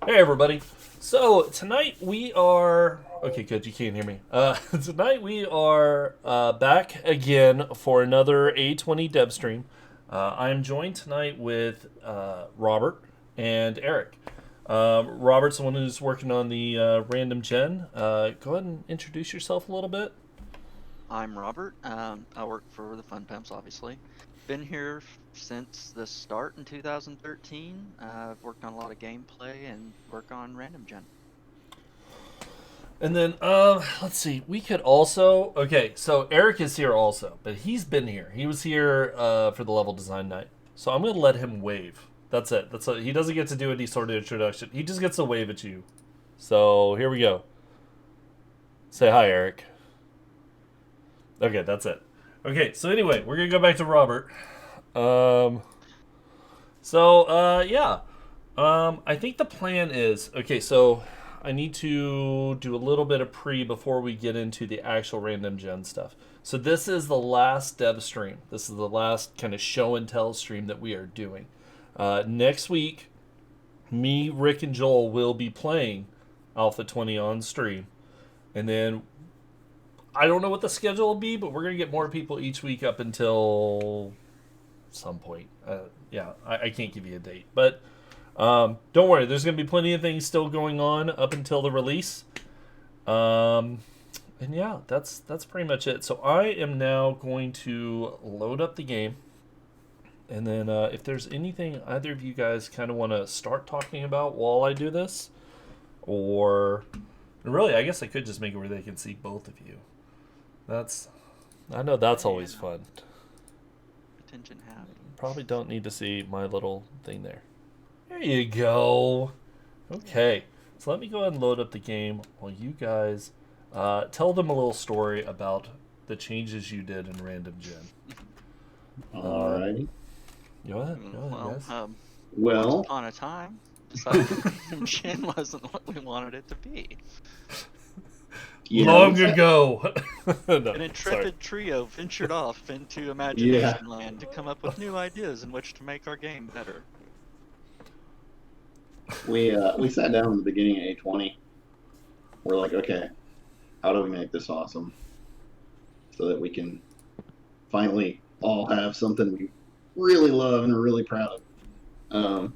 Hey everybody. So tonight we are okay. Good, you can't hear me. Tonight we are back again for another A20 Dev stream. I am joined tonight with Robert and Eric. Robert's the one who's working on the random gen. Go ahead and introduce yourself a little bit. I'm Robert. I work for the Fun Pimps, obviously. Been here since the start in 2013. I've worked on a lot of gameplay and work on random gen. And then let's see. We could also okay. So Eric is here also, but he's been here. He was here for the level design night. So I'm gonna let him wave. That's it. He doesn't get to do any sort of introduction. He just gets to wave at you. So here we go. Say hi, Eric. Okay, that's it. Okay, so anyway, we're gonna go back to Robert. Um, yeah. I think the plan is okay. So I need to do a little bit of pre before we get into the actual random gen stuff. So this is the last dev stream. This is the last kind of show and tell stream that we are doing. Next week, me, Rick, and Joel will be playing Alpha 20 on stream, and then I don't know what the schedule will be, but we're gonna get more people each week up until some point. Yeah, I can't give you a date, but don't worry. There's going to be plenty of things still going on up until the release. Um, and yeah, that's pretty much it. So I am now going to load up the game, and then if there's anything either of you guys kind of want to start talking about while I do this, or really, I guess I could just make it where they can see both of you. That's I know that's always Yeah, fun. attention having. Probably don't need to see my little thing there. There you go. Okay, so let me go ahead and load up the game while you guys tell them a little story about the changes you did in Random Gen. Um, Alrighty. go ahead, Well, guys. once Well, upon a time, decided random gen wasn't what we wanted it to be. yeah, Long ago. No, An sorry. intrepid trio ventured off into yeah, imagination land to come up with new ideas in which to make our game better. we sat down in the beginning of A20. We're like, okay, how do we make this awesome so that we can finally all have something we really love and are really proud of? Um,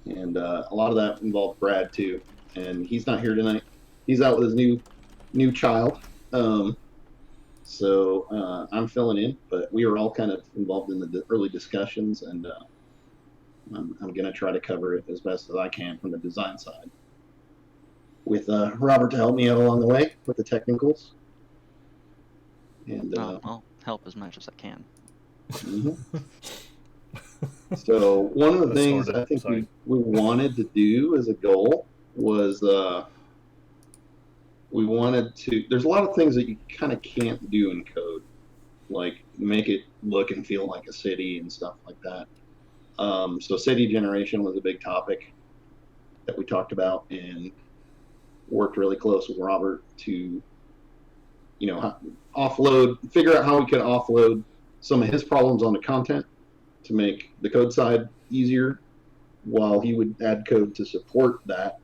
and a lot of that involved Brad too, and he's not here tonight. He's out with his new child. Um, so I'm filling in, but we were all kind of involved in the early discussions, and I'm going to try to cover it as best as I can from the design side, with Robert to help me out along the way with the technicals. And I'll help as much as I can. mhm. So one of the things Sort of. I think Sorry. we wanted to do as a goal was we wanted to. There's a lot of things that you kind of can't do in code, like make it look and feel like a city and stuff like that. So city generation was a big topic that we talked about and worked really close with Robert to figure out how we could offload some of his problems onto content to make the code side easier, while he would add code to support that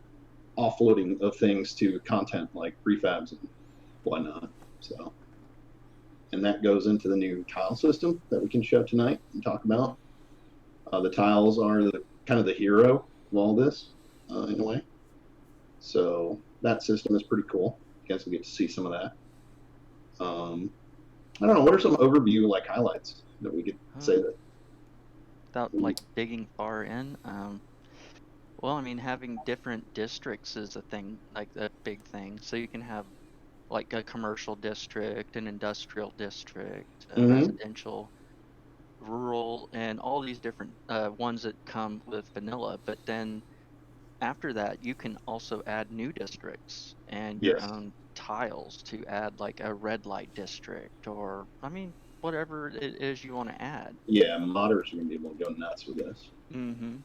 offloading of things to content like prefabs and whatnot. So, and that goes into the new tile system that we can show tonight and talk about. The tiles are the kind of the hero of all this, in a way. So that system is pretty cool. You guys will get to see some of that. I don't know. What are some overview like highlights that we could say Um, that? Without like digging far in, well, I mean, having different districts is a thing, like a big thing. So you can have like a commercial district, an industrial district, a Mm-hmm. residential, rural, and all these different ones that come with vanilla. But then after that, you can also add new districts and your Yes. own tiles to add like a red light district or, I mean, whatever it is you want to add. Yeah, modders are gonna be able to go nuts with this. Mm-hmm.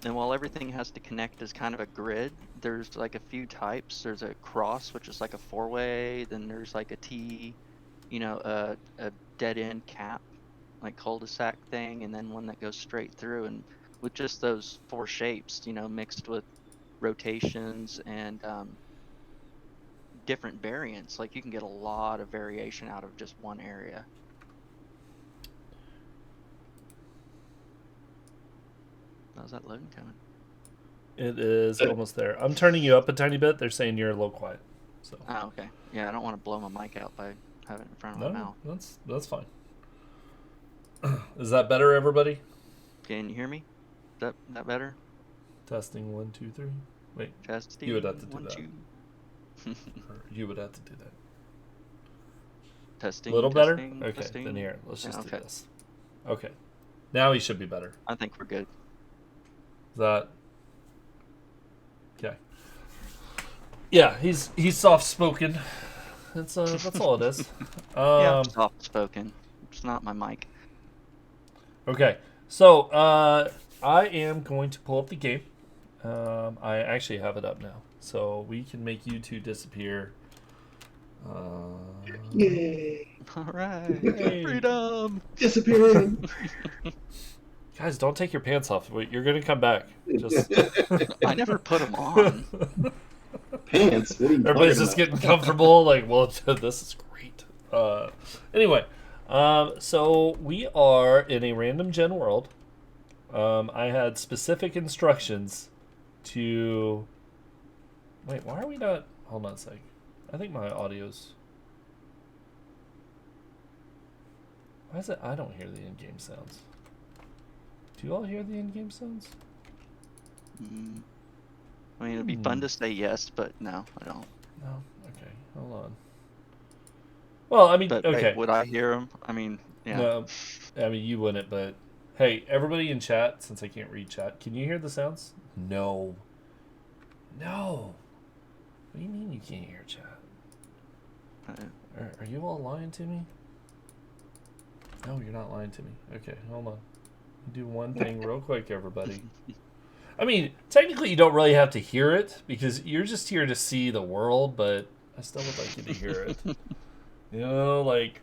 And while everything has to connect as kind of a grid, there's like a few types. There's a cross, which is like a four-way. Then there's like a T, a dead end cap, like cul-de-sac thing, and then one that goes straight through. And with just those 4 shapes, you know, mixed with rotations and different variants. Like, you can get a lot of variation out of just one area. How's that loading coming? It is almost there. I'm turning you up a tiny bit. They're saying you're a little quiet. So. Oh, okay. Yeah, I don't want to blow my mic out by having it in front of my mouth. That's fine. Is that better, everybody? Can you hear me? Is that better? Testing 1, 2, 3. Wait. Testing. You would have to do 1, that. 2. You would have to do that. Testing. A little testing, better? Okay, testing. then here. Let's just do okay. this. Okay. Now he should be better. I think we're good. Is that... Okay. Yeah, he's soft-spoken. That's all it is. Yeah, I'm soft-spoken. It's not my mic. Okay, so I am going to pull up the game. I actually have it up now, so we can make you two disappear. Yay! All right, Hey. freedom! Disappearing. Guys, don't take your pants off. Wait, you're gonna come back. Just I never put them on. Pants. What are you everybody's talking just about? getting comfortable. Like, well, this is great. Anyway, so we are in a random gen world. I had specific instructions to. Wait, why are we not? Hold on a sec. I think my audio's. Why is it I don't hear the in-game sounds? Do you all hear the in-game sounds? I mean, it'd be fun to say yes, but no, I don't. No? Okay, hold on. Well, I mean, But okay. hey, would I hear them? I mean, yeah. No, I mean, you wouldn't, but hey, everybody in chat, since I can't read chat, can you hear the sounds? No. No. What do you mean you can't hear chat? Are you all lying to me? No, you're not lying to me. Okay, hold on. Do one thing real quick, everybody. I mean, technically you don't really have to hear it because you're just here to see the world, but I still would like you to hear it. You know, like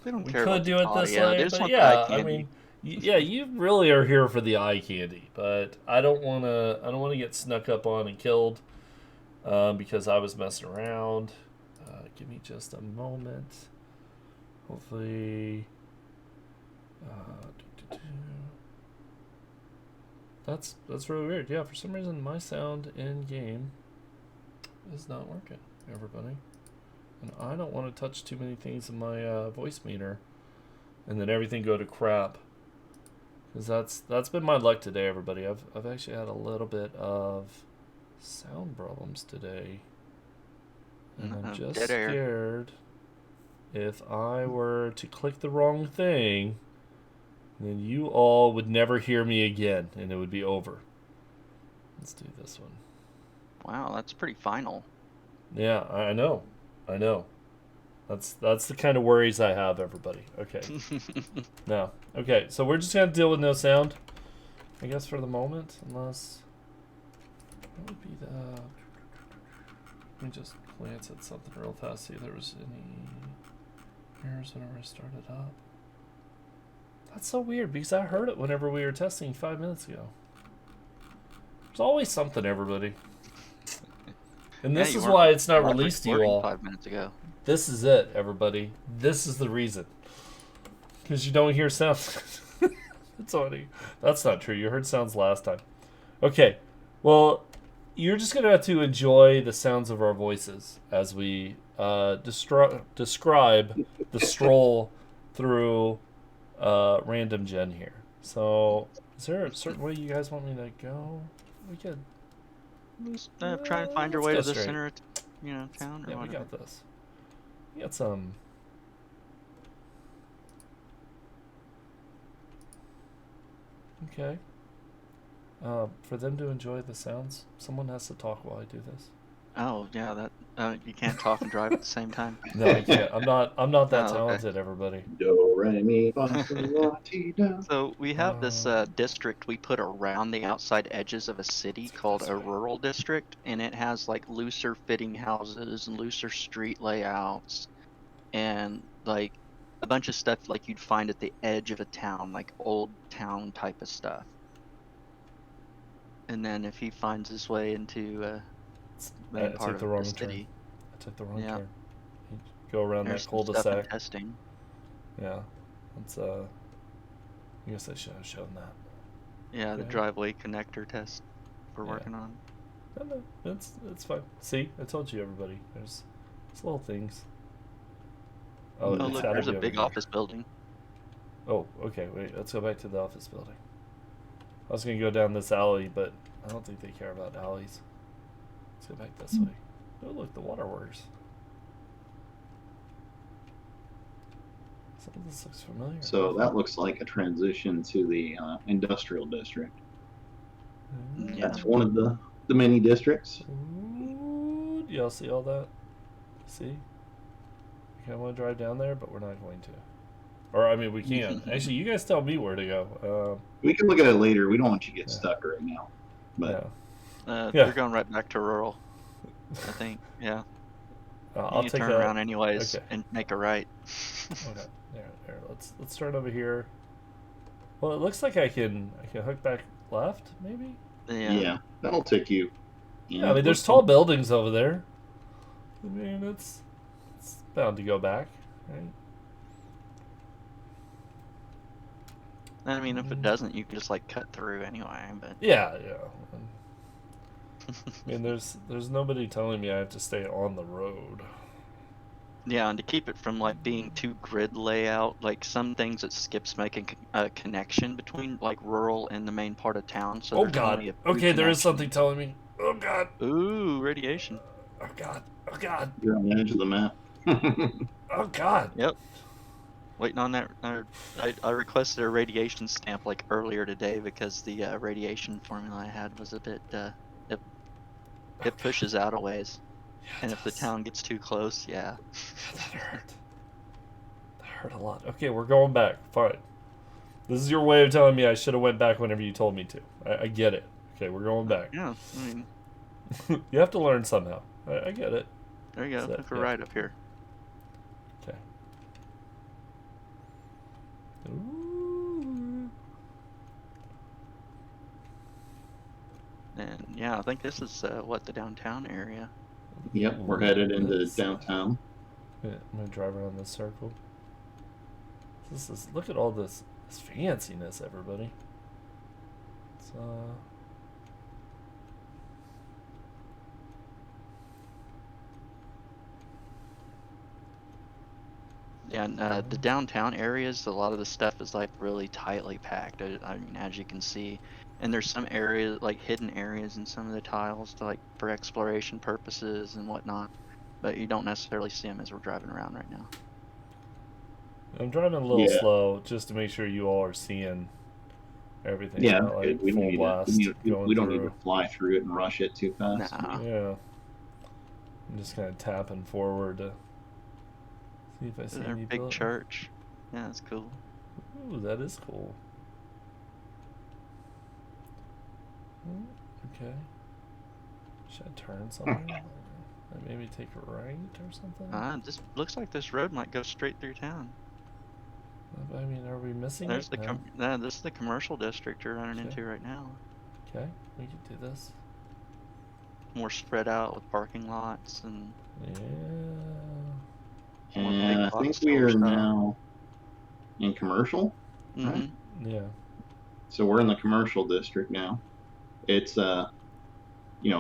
They don't we care could about do the it this audio. way, They just but want the yeah, eye I candy. mean, yeah, you really are here for the eye candy, but I don't want to get snuck up on and killed because I was messing around. Give me just a moment. Hopefully, that's really weird. Yeah, for some reason my sound in game is not working, everybody. And I don't want to touch too many things in my voice meter and then everything go to crap. Because that's been my luck today, everybody. I've actually had a little bit of sound problems today. And I'm just Dead air. scared if I were to click the wrong thing, then you all would never hear me again and it would be over. Let's do this one. Wow, that's pretty final. Yeah, I know. I know. That's the kind of worries I have, everybody. Okay. No. Okay, so we're just going to deal with no sound, I guess, for the moment, unless... What would be the... Let me just glance at something real fast, see if there was any errors whenever I started up. That's so weird, because I heard it whenever we were testing 5 minutes ago. There's always something, everybody. And this is why it's not released to you all. 5 minutes ago. This is it, everybody. This is the reason. Because you don't hear sounds. That's funny. That's not true. You heard sounds last time. Okay. Well, you're just going to have to enjoy the sounds of our voices as we describe the stroll through random gen here. So, is there a certain way you guys want me to go? We could... Just try and find your way to the center of town or yeah, whatever. we got this. We got some... Okay. For them to enjoy the sounds, someone has to talk while I do this. Oh yeah, that you can't talk and drive at the same time. No, I can't. I'm not that Oh, talented, okay. everybody. Do, re, mi, fa, sol, la, ti, do. So we have this district we put around the outside edges of a city called a rural district, and it has like looser fitting houses and looser street layouts, and like a bunch of stuff like you'd find at the edge of a town, like old town type of stuff. And then if he finds his way into I main took part the of wrong the turn. city, I took the wrong yeah, turn. You go around there's that some stuff in cul-de-sac. testing. Yeah. It's I guess I should have shown that. Yeah, Go the ahead. driveway connector test we're Yeah. working on. No, it's fine. See, I told you, everybody. There's little things. Oh, Oh, it's look, got to there's be a over big here. office building. Oh, okay. Wait, let's go back to the office building. I was gonna go down this alley, but I don't think they care about alleys. Let's go back this way. Oh, look, the waterworks. Some of this looks familiar. So that looks like a transition to the industrial district. Yeah. That's one of the many districts. Ooh, y'all see all that? See? We kind of want to drive down there, but we're not going to. Or, I mean, we can. Actually, you guys tell me where to go. We can look at it later. We don't want you to get Yeah. stuck right now. But Yeah. They're going right back to rural, I think. Yeah. I'll You take turn a around anyways okay. and make a right. Okay, there. Let's start over here. Well, it looks like I can hook back left, maybe. yeah, that'll take you. Yeah, I mean, there's tall buildings over there. I mean, it's bound to go back, right? I mean, if it doesn't, you can just like cut through anyway. But Yeah. I mean, there's nobody telling me I have to stay on the road. yeah, and to keep it from like being too grid layout, like some things it skips making a connection between like rural and the main part of town. So Oh there's God. only a few Okay, there is something connections. telling me. Oh God. Ooh, radiation. Oh God. Oh God. You're on the edge of the map. Oh God. Yep. Waiting on that. I requested a radiation stamp like earlier today because the radiation formula I had was a bit. It pushes out a ways, Yeah, and it if the does. town gets too close, yeah. That hurt. That hurt a lot. Okay, we're going back. Fine. This is your way of telling me I should have went back whenever you told me to. I get it. Okay, we're going back. Yeah, I mean, You have to learn somehow. I get it. there you go. So, Look, we're yeah. right up here. Okay. Ooh. And yeah, I think this is what the downtown area. Yep, we're headed into This- downtown. Yeah, I'm gonna drive around this circle. This is look at all this fanciness, everybody. It's Yeah, and the downtown areas, a lot of the stuff is like really tightly packed. I mean, as you can see, and there's some areas like hidden areas in some of the tiles to like for exploration purposes and whatnot, but you don't necessarily see them as we're driving around right now. I'm driving a little Yeah. slow just to make sure you all are seeing everything. Yeah, Not like good. We full don't need blast we don't need through. to fly through it and rush it too fast. Nah. Yeah. I'm just kind of tapping forward to see if I see There's our any big buildings. church. Yeah, that's cool. Ooh, that is cool. Okay. Should I turn somewhere? Like maybe take a right or something? This looks like this road might go straight through town. I mean, are we missing There's it? the No. this is the commercial district you're running Okay. into right now. Okay, we can do this. More spread out with parking lots and Yeah. More big And I think box we store are style. now in commercial. mhm. Yeah. So we're in the commercial district now. It's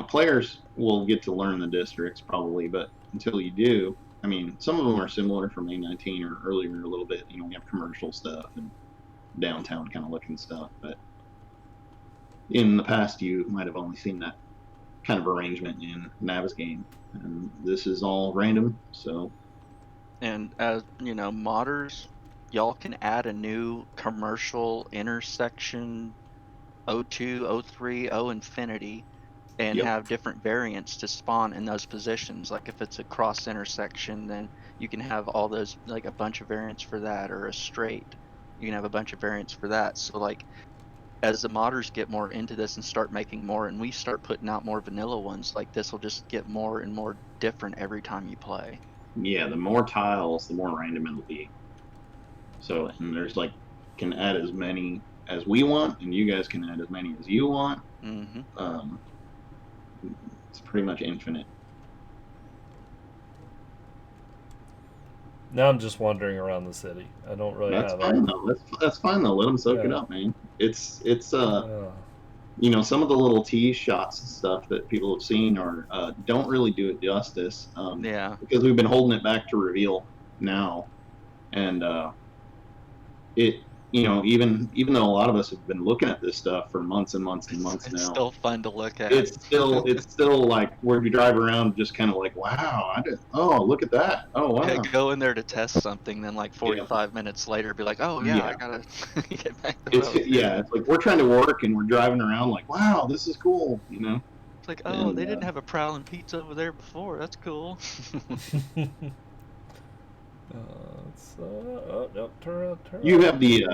players will get to learn the districts probably, but until you do, I mean, some of them are similar from A19 or earlier a little bit. We have commercial stuff and downtown kind of looking stuff, but in the past you might have only seen that kind of arrangement in Navis game, and this is all random. So And as you know, modders, y'all can add a new commercial intersection 02, 03, O infinity, and Yep. have different variants to spawn in those positions. Like if it's a cross intersection, then you can have all those, like a bunch of variants for that, or a straight, you can have a bunch of variants for that. So like as the modders get more into this and start making more, and we start putting out more vanilla ones, like this will just get more and more different every time you play. yeah, the more tiles, the more random it'll be. So and there's can add as many as we want, and you guys can add as many as you want. Mm-hmm. It's pretty much infinite. Now I'm just wandering around the city. I don't really That's have fine though. That's fine though. Let them soak it Yeah. up, man. It's Yeah. you know, some of the little tease shots and stuff that people have seen are don't really do it justice. Yeah. Because we've been holding it back to reveal now, and it, you know, even though a lot of us have been looking at this stuff for months and months and months It's now, still fun to look at. it's still like where you drive around just kind of like, wow, oh, look at that, oh Yeah, wow. go in there to test something, then like Yeah. 45 minutes later, be like, oh yeah, Yeah. I gotta get back to what I was doing. It's like we're trying to work and we're driving around like, wow, this is cool, you know. It's like, oh, And they didn't have a prowling pizza over there before. That's cool. Oh no, turn around. you have the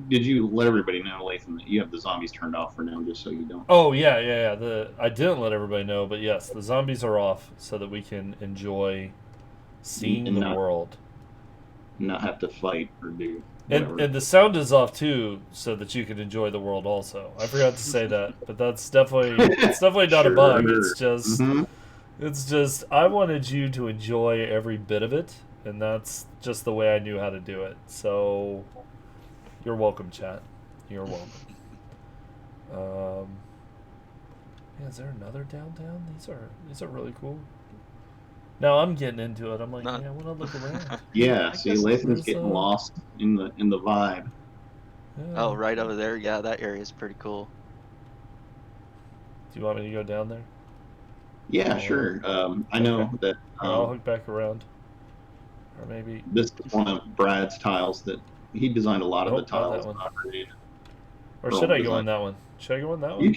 did you let everybody know, Lathan, that you have the zombies turned off for now, just so you don't. Oh yeah. I didn't let everybody know, but yes, the zombies are off so that we can enjoy seeing And the not- world. Not have to fight or do whatever. And the sound is off too, so that you can enjoy the world also. I forgot to say that, but it's definitely not a bug. It's just Mhm. it's just I wanted you to enjoy every bit of it, and that's just the way I knew how to do it. So you're welcome, chat. You're welcome. Yeah, is there another downtown? These are really cool. Now I'm getting into it. I'm like, Not- yeah, I want to look around. Yeah, I see, guess Lathan's there's, getting lost in the vibe. Yeah. Oh, right over there. Yeah, that area is pretty cool. Do you want me to go down there? Yeah, Oh, sure. I know okay. that Or I'll hook back around. Or maybe. this is one of Brad's tiles that he designed a lot of the Nope, not that tiles. one. Already. Or Earl should I go designed. in that one? Should I go in that You one?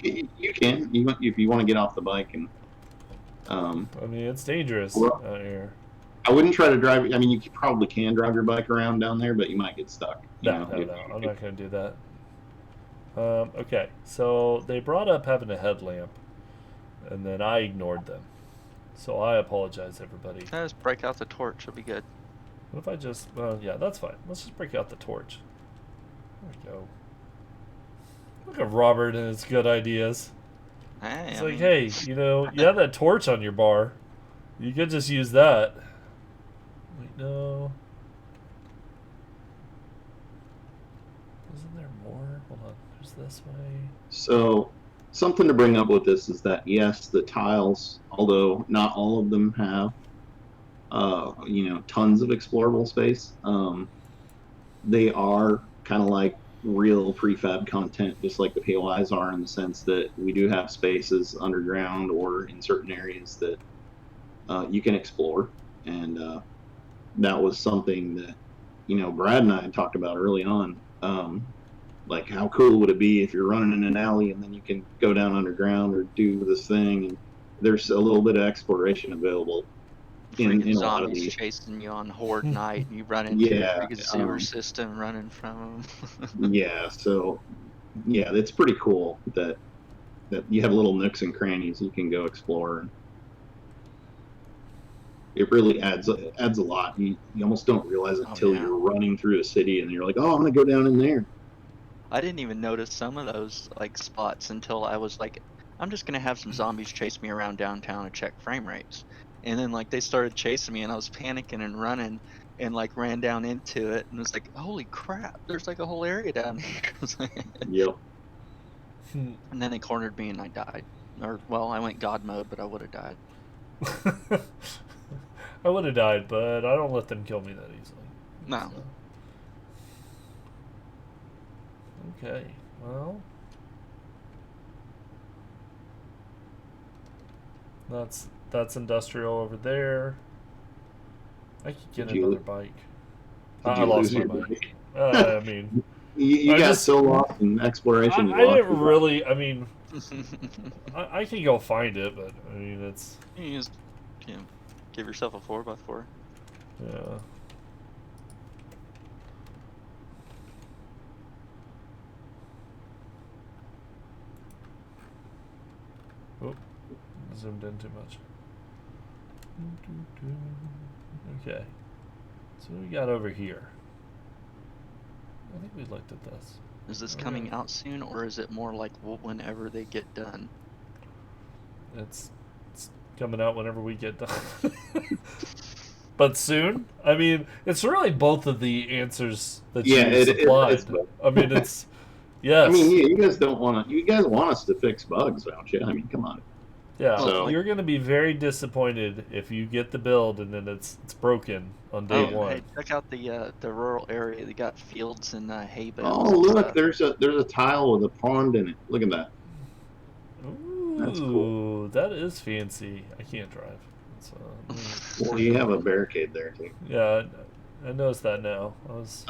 can if you want to get off the bike and. I mean, it's dangerous Well, out here. I wouldn't try to drive. I mean, you probably can drive your bike around down there, but you might get stuck. You know, No. I'm not going to do that. Okay, so they brought up having a headlamp, and then I ignored them. So I apologize, everybody. Just break out the torch. It'll be good. What if I just... Well, yeah, that's fine. Let's just break out the torch. There we go. Look at Robert and his good ideas. Hey, It's I like, mean, hey, you know, you have that torch on your bar. You could just use that. Wait, no. Isn't there more? Hold on. There's this way. So something to bring up with this is that yes, the tiles, although not all of them have, you know, tons of explorable space, they are kind of like real prefab content, just like the POIs are, in the sense that we do have spaces underground or in certain areas that you can explore, and that was something that, you know, Brad and I had talked about early on. Like, how cool would it be if you're running in an alley and then you can go down underground or do this thing, and there's a little bit of exploration available in freaking a lot of zombies these. chasing you on Horde night, and you run into Yeah, a freaking sewer system running from them. yeah. So yeah, it's pretty cool that you have little nooks and crannies you can go explore. It really adds a lot. You almost don't realize it Oh, until yeah. you're running through a city and you're like, oh, I'm gonna go down in there. I didn't even notice some of those like spots until I was like, I'm just gonna have some zombies chase me around downtown and check frame rates. And then like they started chasing me and I was panicking and running and like ran down into it and was like, holy crap, there's like a whole area down here. Yep. And then they cornered me and I died. Or well, I went God mode, but I would have died. I would have died, but I don't let them kill me that easily. No. So. Okay, well, that's industrial over there. I could get Did you- another bike. Did I you lost lose my your bike. bike? I mean, You I got just- so lost in exploration. you I lost didn't your bike. really. I mean, I can go find it, but I mean, it's You just give yourself a 4x4. yeah. Oh, zoomed in too much. Okay, so what we got over here. I think we looked at this. Is this coming out soon, or is it more like whenever they get done? It's coming out whenever we get done. But soon? I mean, it's really both of the answers that you supplied. It's both. I mean, it's yes. I mean, you guys don't want to. You guys want us to fix bugs, don't you? I mean, come on. Yeah, So- you're going to be very disappointed if you get the build and then it's broken on day one. Hey, check out the rural area. They got fields and hay bales. Oh, and look, stuff. there's a tile with a pond in it. Look at that. Ooh, That's cool. that is fancy. I can't drive. Well, you have a barricade there too. Yeah, I noticed that now.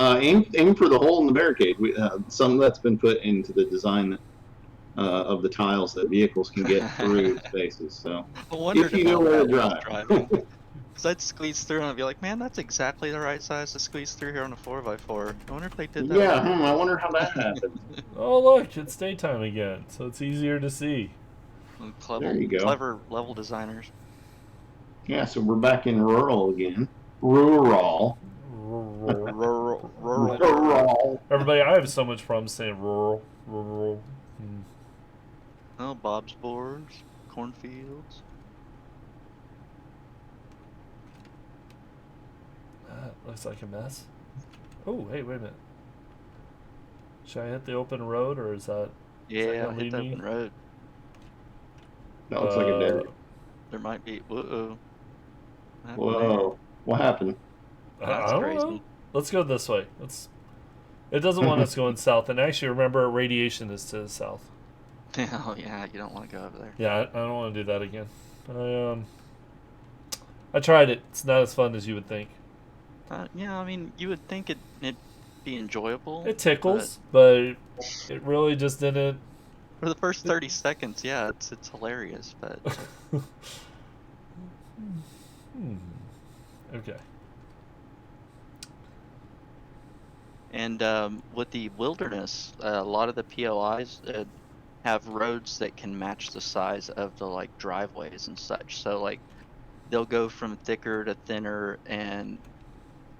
Aim for the hole in the barricade. Some that's been put into the design of the tiles that vehicles can get through spaces. So I wondered if you know about where to that while drive. driving. Because I'd squeeze through and I'd be like, man, that's exactly the right size to squeeze through here on a 4x4. I wonder if they did that. Yeah, I wonder how that happened. Oh, look, it's daytime again, so it's easier to see. There you go. Clever level designers. Yeah, so we're back in rural again. Rural. Rural. Everybody, I have so much problem saying rural. Oh, Bob's boards, cornfields. That looks like a mess. Oh, hey, wait a minute. Should I hit the open road, or is that... Yeah, gonna hit lead the me? open road. That looks like a dead. There might be. Whoa. Whoa. What happened? That's I don't crazy. know. Let's go this way. It doesn't want us going south. And actually, remember, radiation is to the south. Oh, yeah, you don't want to go over there. Yeah, I don't want to do that again. I tried it. It's not as fun as you would think. Yeah, I mean, you would think it'd be enjoyable. It tickles, but it really just didn't. For the first 30 seconds, yeah, it's hilarious, but... Okay. And with the wilderness, a lot of the POIs have roads that can match the size of the like driveways and such. So like they'll go from thicker to thinner, and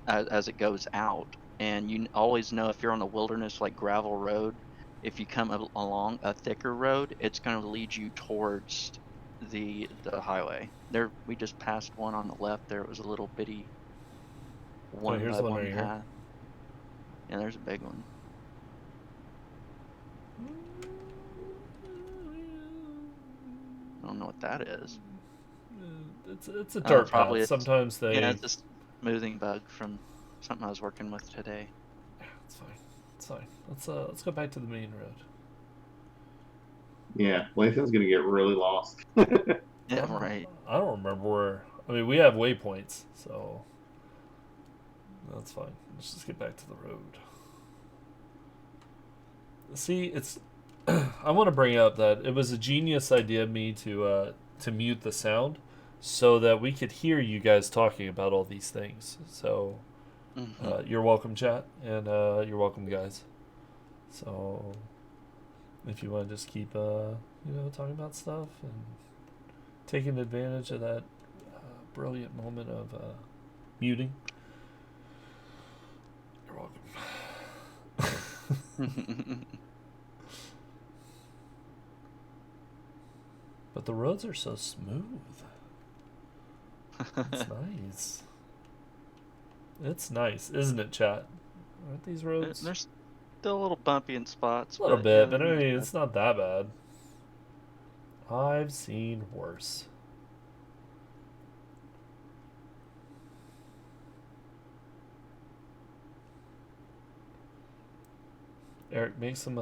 as it goes out. And you always know if you're on a wilderness like gravel road, if you come along a thicker road, it's going to lead you towards the highway. There, we just passed one on the left. There it was a little bitty one here's by one one right here. path. Yeah, there's a big one. I don't know what that is. It's a dirt probably path. Sometimes they. Yeah, it's a smoothing bug from something I was working with today. Yeah, it's fine. It's fine. Let's go back to the main road. Yeah, Lathan's gonna get really lost. Yeah, right. I don't remember where. I mean, we have waypoints, so that's fine. Let's just get back to the road. See, it's. I want to bring up that it was a genius idea of me to mute the sound, so that we could hear you guys talking about all these things. So, you're welcome, chat, and you're welcome, guys. So, if you want to just keep talking about stuff and taking advantage of that brilliant moment of muting, you're welcome. But the roads are so smooth. It's nice. It's nice, isn't it, chat? Aren't these roads? They're still a little bumpy in spots. A little but, bit, yeah, but I mean, it's not that bad. I've seen worse. Eric, make some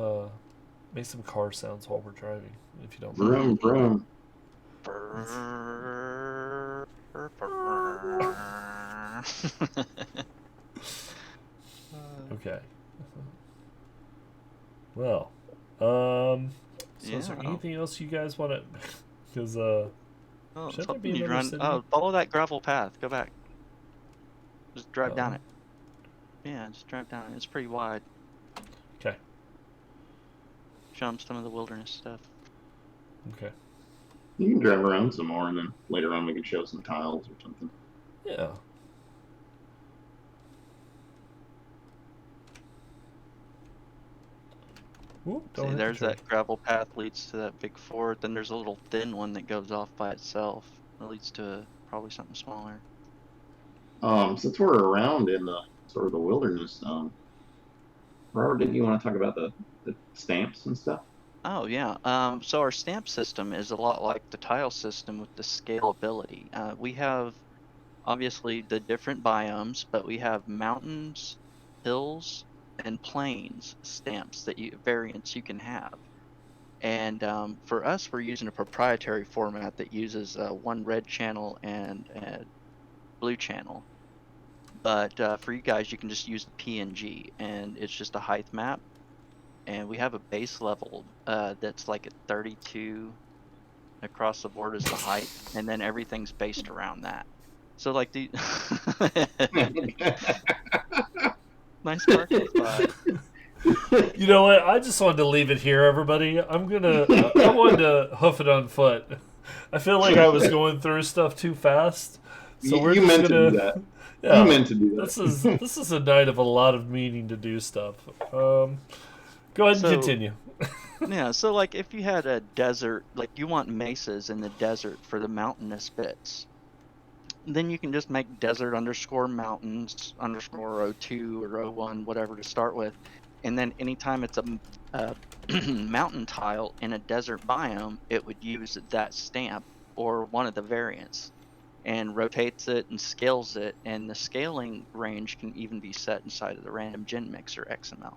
car sounds while we're driving, if you don't mind. Vroom, vroom. Okay. Well, so is there Yeah. anything else you guys want to? Because Oh, should there something be you another run. city? Oh, follow that gravel path. Go back. Just drive down Oh. it. Yeah, just drive down it. It's pretty wide. Okay. Show them some of the wilderness stuff. Okay. You can drive around some more, and then later on we can show some tiles or something. Yeah. Ooh, don't See, hit the there's tree. that gravel path leads to that big fort. Then there's a little thin one that goes off by itself. That leads to probably something smaller. Since we're around in the sort of the wilderness, Robert, didn't you want to talk about the stamps and stuff? Oh yeah. So our stamp system is a lot like the tile system with the scalability. We have obviously the different biomes, but we have mountains, hills, and plains stamps that variants you can have. And for us, we're using a proprietary format that uses one red channel and a blue channel. But for you guys, you can just use the PNG, and it's just a height map. And we have a base level that's like at 32 across the board is the height, and then everything's based around that. So like the nice parking spot. You know what? I just wanted to leave it here, everybody. I wanted to hoof it on foot. I feel like I was going through stuff too fast. So we're You just meant to do gonna. that. Yeah, You meant to do that. this is a night of a lot of meaning to do stuff. Go ahead and So continue. yeah, so like if you had a desert, like you want mesas in the desert for the mountainous bits, then you can just make desert underscore mountains underscore O2 or O1, whatever to start with. And then anytime it's a mountain tile in a desert biome, it would use that stamp or one of the variants and rotates it and scales it. And the scaling range can even be set inside of the random gen mixer XML.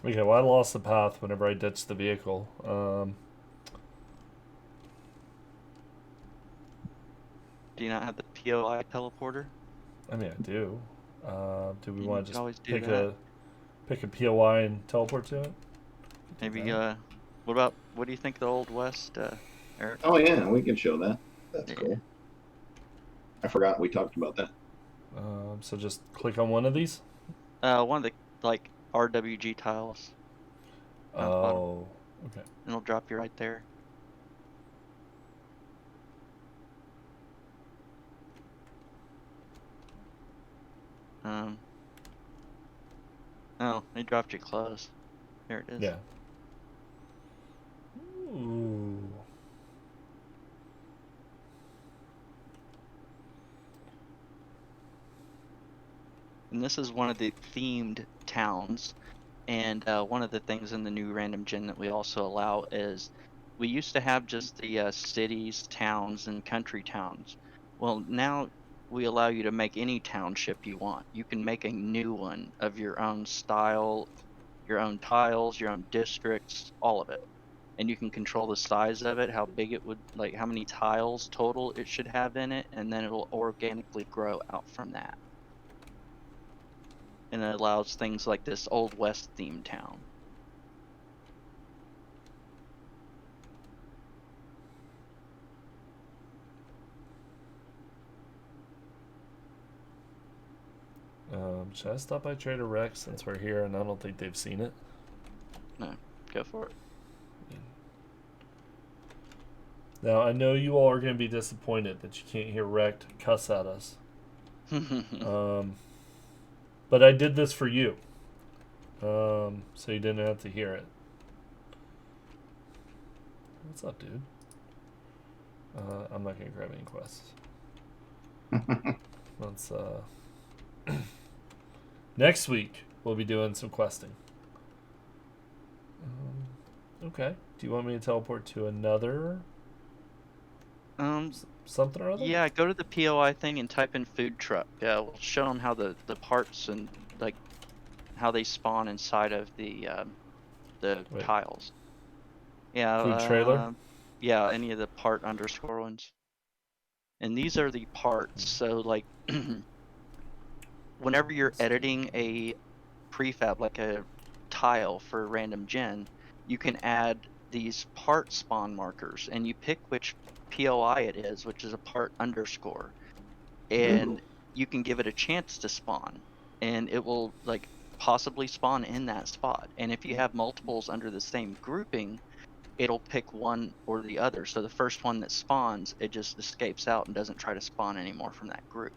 Okay, well, I lost the path whenever I ditched the vehicle. Do you not have the POI teleporter? I mean, I do. Do we You want to could just always do pick that. a POI and teleport to it? Maybe, that. what do you think of the Old West, Eric? Oh yeah, we can show that. That's Yeah. cool. I forgot we talked about that. So just click on one of these. One of the, like, RWG tiles. Down at the bottom. Oh, okay. And it'll drop you right there. Oh, it dropped you close. There it is. Yeah. Ooh. And this is one of the themed towns. And one of the things in the new random gen that we also allow is we used to have just the cities, towns, and country towns. Well, now we allow you to make any township you want. You can make a new one of your own style, your own tiles, your own districts, all of it. And you can control the size of it, how big it would, like how many tiles total it should have in it, and then it'll organically grow out from that. And it allows things like this Old West themed town. Should I stop by Trader Rex since we're here and I don't think they've seen it? No, go for it. Now, I know you all are going to be disappointed that you can't hear Rect cuss at us. But I did this for you. So you didn't have to hear it. What's up, dude? I'm not going to grab any quests. Let's, next week, we'll be doing some questing. Okay. Do you want me to teleport to another something or other? Yeah, go to the POI thing and type in food truck. Yeah, we'll show them how the parts and like how they spawn inside of the tiles. Yeah. Food trailer? Yeah, any of the part underscore ones. And these are the parts. So like whenever you're editing a prefab, like a tile for random gen, you can add these part spawn markers and you pick which POI it is, which is a part underscore, and you can give it a chance to spawn and it will like possibly spawn in that spot. And if you have multiples under the same grouping, it'll pick one or the other. So the first one that spawns, it just escapes out and doesn't try to spawn anymore from that group.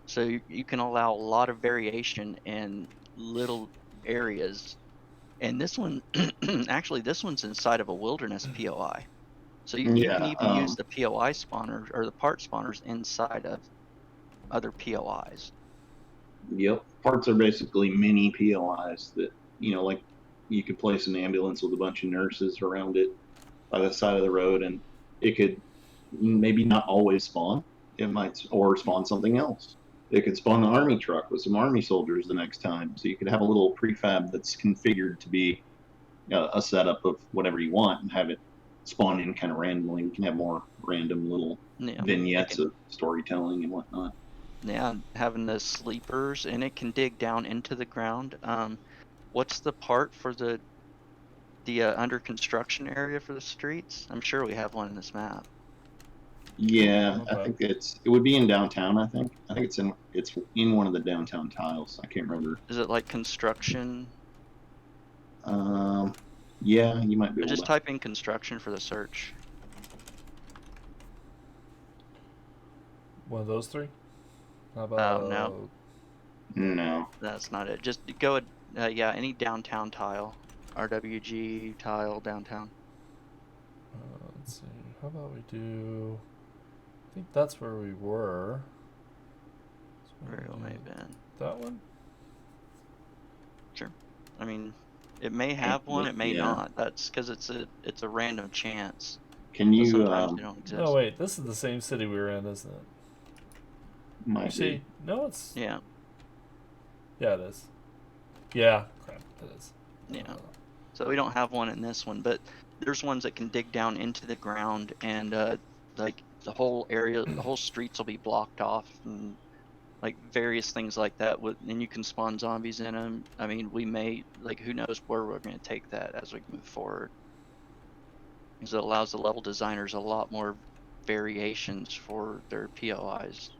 So you can allow a lot of variation in little areas. And this one, actually, this one's inside of a wilderness POI. So you can Yeah. even use the POI spawners or the part spawners inside of other POIs. Yep. Parts are basically mini POIs that, like you could place an ambulance with a bunch of nurses around it by the side of the road, and it could maybe not always spawn. It might, or spawn something else. It could spawn an army truck with some army soldiers the next time. So you could have a little prefab that's configured to be a setup of whatever you want and have it spawn in kind of randomly. You can have more random little Yeah, vignettes of storytelling and whatnot. yeah, having the sleepers, and it can dig down into the ground. What's the part for the under construction area for the streets? I'm sure we have one in this map. Yeah, I Okay. think it would be in downtown. I think it's in one of the downtown tiles. I can't remember. Is it like construction? Um, yeah, you might be able Just to. type in construction for the search. One of those three? How about No, No. that's not it. Just go, yeah, any downtown tile. RWG tile downtown. let's see. How about we do? I think that's where we were. Very well may have been. That one? Sure. I mean, it may have one, it may Yeah. not. That's because it's a random chance. Can So you? sometimes they don't exist. No, wait. This is the same city we were in, isn't it? Might Actually, be. no, it's. Yeah. Yeah, it is. Yeah, crap, it is. Yeah. So we don't have one in this one, but there's ones that can dig down into the ground, and like the whole area, the whole streets will be blocked off, and like various things like that. And you can spawn zombies in them. I mean, we may, like, who knows where we're going to take that as we move forward, because it allows the level designers a lot more variations for their POIs.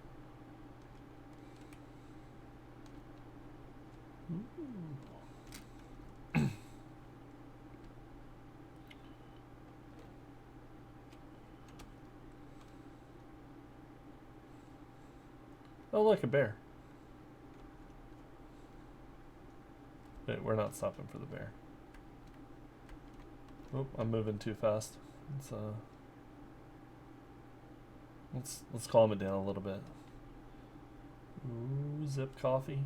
Oh, look, a bear. Wait, we're not stopping for the bear. Oh, I'm moving too fast. Let's calm it down a little bit. Ooh, zip coffee.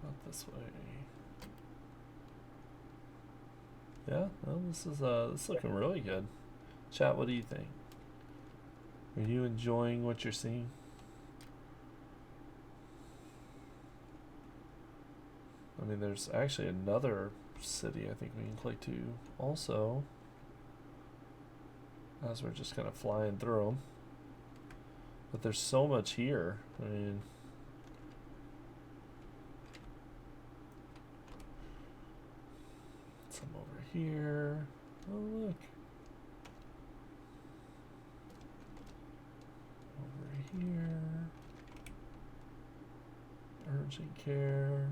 Not this way. Yeah, well, this is looking really good. Chat, what do you think? Are you enjoying what you're seeing? I mean, there's actually another city I think we can click to also, as we're just kind of flying through them. But there's so much here. I mean, some over here. Oh, look. Over here. Urgent care.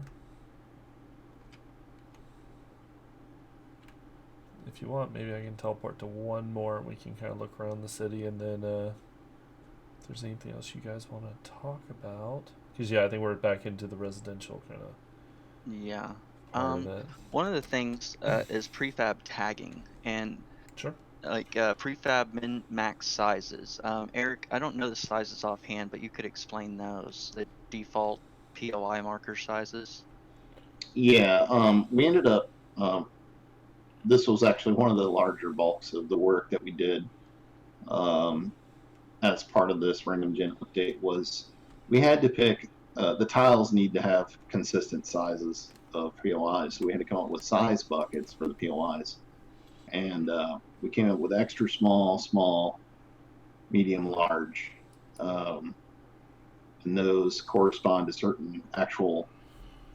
If you want, maybe I can teleport to one more and we can kind of look around the city, and then if there's anything else you guys want to talk about. Because, yeah, I think we're back into the residential kind of Yeah. part of it. One of the things is prefab tagging, and Sure. like prefab min max sizes. Eric, I don't know the sizes offhand, but you could explain those. The default POI marker sizes. Yeah. We ended up. This was actually one of the larger bulks of the work that we did as part of this random gen update. Was we had to pick the tiles need to have consistent sizes of POIs, so we had to come up with size buckets for the POIs, and we came up with extra small, small, medium, large, and those correspond to certain actual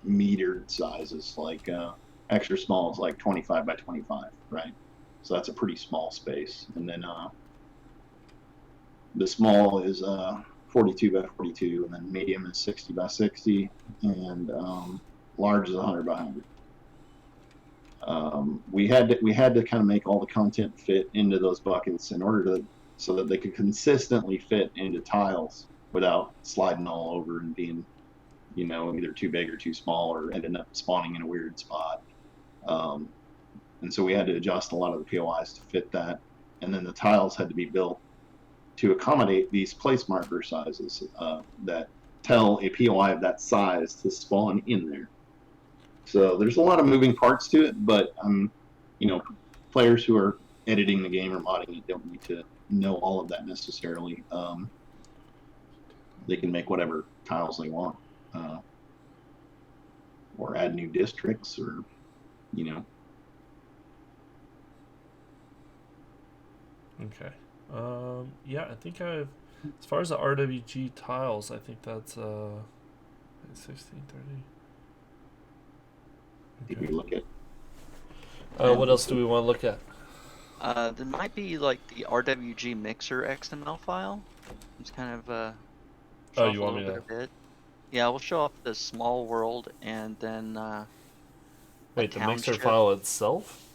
metered sizes. Like extra small is like 25 by 25, right? So that's a pretty small space. And then the small is 42 by 42, and then medium is 60 by 60, and large is 100 by 100. We had to kind of make all the content fit into those buckets in order so that they could consistently fit into tiles without sliding all over and being, either too big or too small or ending up spawning in a weird spot. And so we had to adjust a lot of the POIs to fit that. And then the tiles had to be built to accommodate these place marker sizes that tell a POI of that size to spawn in there. So there's a lot of moving parts to it, but players who are editing the game or modding it don't need to know all of that necessarily. They can make whatever tiles they want, or add new districts, or Okay. Yeah, I think I've, as far as the RWG tiles, I think that's 1630. Did we look at? What else do we want to look at? There might be like the RWG mixer XML file. It's kind of Oh, you want me to? of it. Yeah, we'll show off the small world and then Wait, the mixer file itself?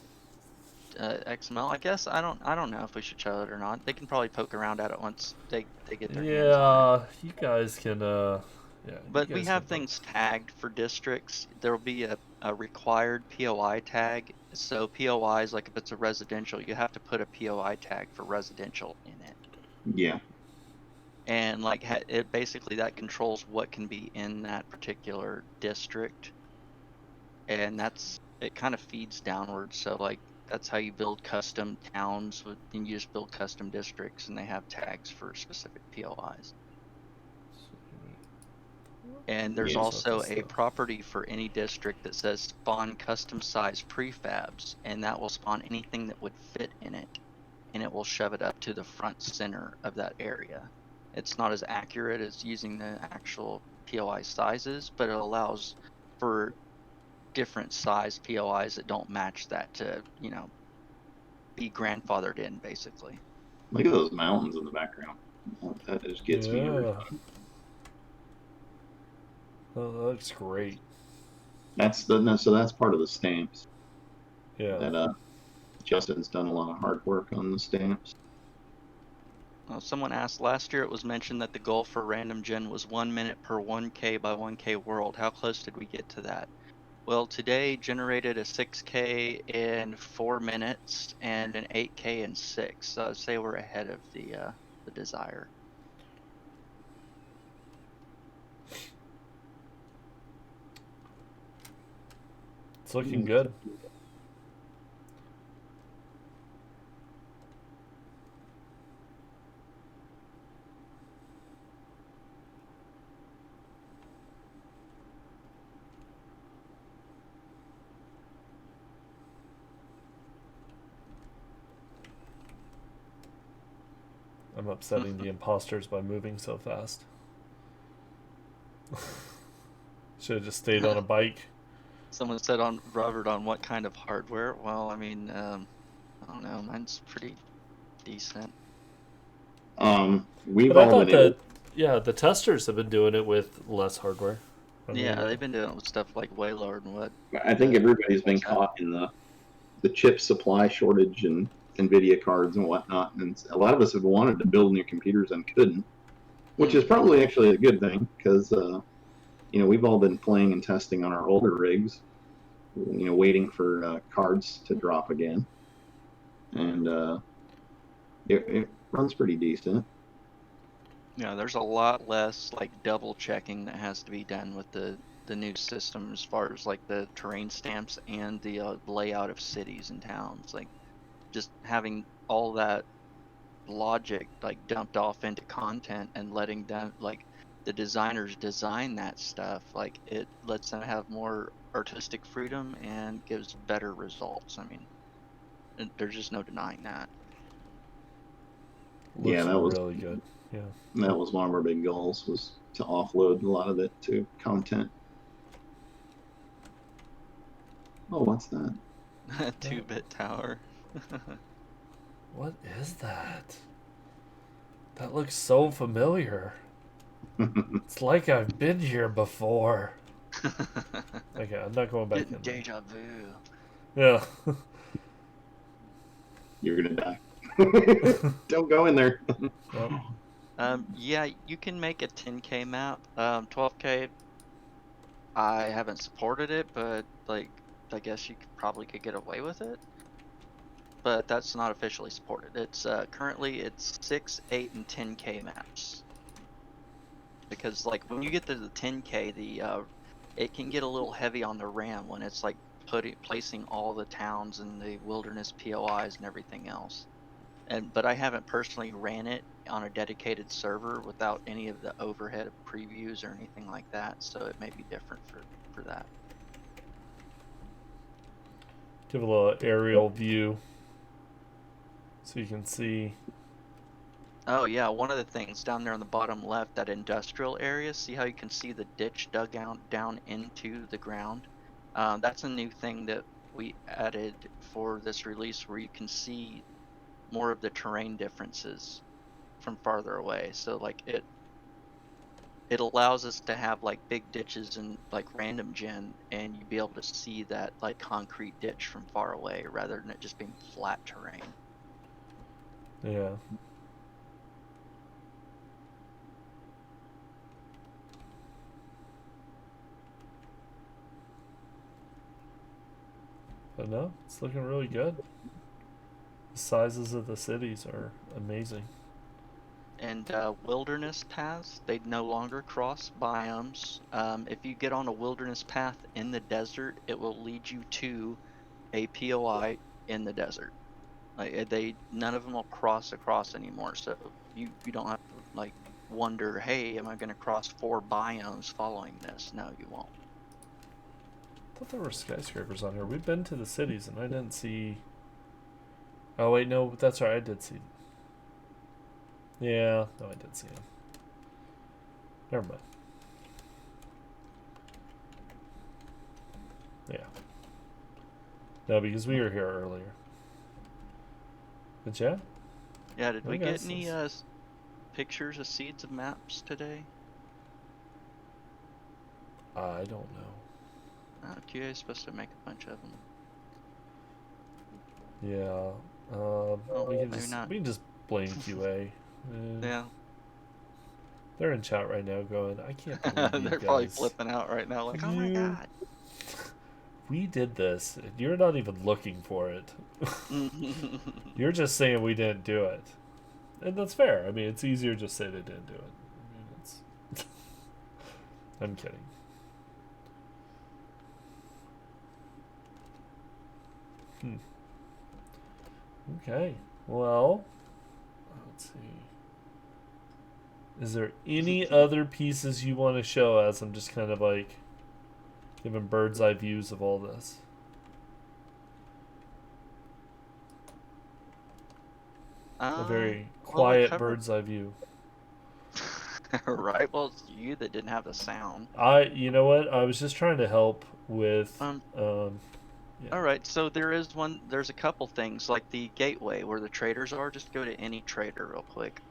XML. I guess I don't know if we should show it or not. They can probably poke around at it once they get their hands on it. You guys can But we have things tagged for districts. There will be a required POI tag. So POIs, like if it's a residential, you have to put a POI tag for residential in it. Yeah. And like it basically that controls what can be in that particular district. And it kind of feeds downwards. So like that's how you build custom towns. And you just build custom districts, and they have tags for specific POIs. And there's also a property for any district that says spawn custom size prefabs, and that will spawn anything that would fit in it, and it will shove it up to the front center of that area. It's not as accurate as using the actual POI sizes, but it allows for different size POIs that don't match that to, be grandfathered in, basically. Look at those mountains in the background. That just gets me every time. Oh, that looks great. So that's part of the stamps. Yeah. That Justin's done a lot of hard work on the stamps. Well, someone asked last year. It was mentioned that the goal for random gen was 1 minute per 1K by 1K world. How close did we get to that? Well, today generated a 6K in 4 minutes and an 8K in 6. So I'd say we're ahead of the desire. It's looking good. I'm upsetting the imposters by moving so fast. Should have just stayed on a bike. Someone said on Robert on what kind of hardware. Well, I mean, I don't know. Mine's pretty decent. We've But I all thought been the testers have been doing it with less hardware. Yeah, they've been doing it with stuff like way lower than what. I think everybody's been caught in the chip supply shortage and NVIDIA cards and whatnot, and a lot of us have wanted to build new computers and couldn't, which is probably actually a good thing, because we've all been playing and testing on our older rigs, waiting for cards to drop again, and it runs pretty decent. Yeah, there's a lot less like double checking that has to be done with the new system as far as like the terrain stamps and the layout of cities and towns. Like just having all that logic like dumped off into content and letting them like the designers design that stuff, like it lets them have more artistic freedom and gives better results. I mean, there's just no denying that. Yeah, that was really good. Yeah, that was one of our big goals, was to offload a lot of it to content. Oh, what's that? 2-bit tower. What is that? That looks so familiar. It's like I've been here before. Okay, I'm not going back in. Deja vu. Yeah. You're gonna die. Don't go in there. Yep. Yeah, you can make a 10K map. 12K, I haven't supported it, but like, I guess you probably could get away with it. But that's not officially supported. It's currently it's 6, 8, and 10K maps. Because like when you get to the 10K, it can get a little heavy on the RAM when it's like placing all the towns and the wilderness POIs and everything else. But I haven't personally ran it on a dedicated server without any of the overhead of previews or anything like that, so it may be different for that. Give a little aerial view so you can see. Oh yeah, one of the things down there on the bottom left, that industrial area, see how you can see the ditch dug down into the ground? That's a new thing that we added for this release, where you can see more of the terrain differences from farther away. So like it allows us to have like big ditches and like random gen, and you'd be able to see that like concrete ditch from far away rather than it just being flat terrain. Yeah. But no, it's looking really good. The sizes of the cities are amazing. And wilderness paths, they no longer cross biomes. If you get on a wilderness path in the desert, it will lead you to a POI in the desert. Like none of them will cross across anymore. So you don't have to like wonder, hey, am I going to cross 4 biomes following this? No, you won't. I thought there were skyscrapers on here. We've been to the cities and I didn't see. Oh wait, no, that's right. I did see. Yeah, no, I did see them. Never mind. Yeah. No, because we were here earlier. But yeah. Yeah, did I we guess get any it's- pictures of seeds of maps today? I don't know. QA is supposed to make a bunch of them. Yeah. Oh, we can maybe just not. we can just blame QA. Yeah. They're in chat right now going, I can't believe you They're guys. probably flipping out right now like, oh my god. We did this. You're not even looking for it. You're just saying we didn't do it. And that's fair. I mean, it's easier to just say they didn't do it. I mean, it's... I'm kidding. Okay. Well, let's see. Is there any other pieces you want to show us? I'm just kind of like giving bird's eye views of all this. A very quiet bird's eye view. Right. Well, it's you that didn't have the sound. You know what? I was just trying to help with. Yeah. All right. So there's a couple things like the gateway where the traders are. Just go to any trader real quick,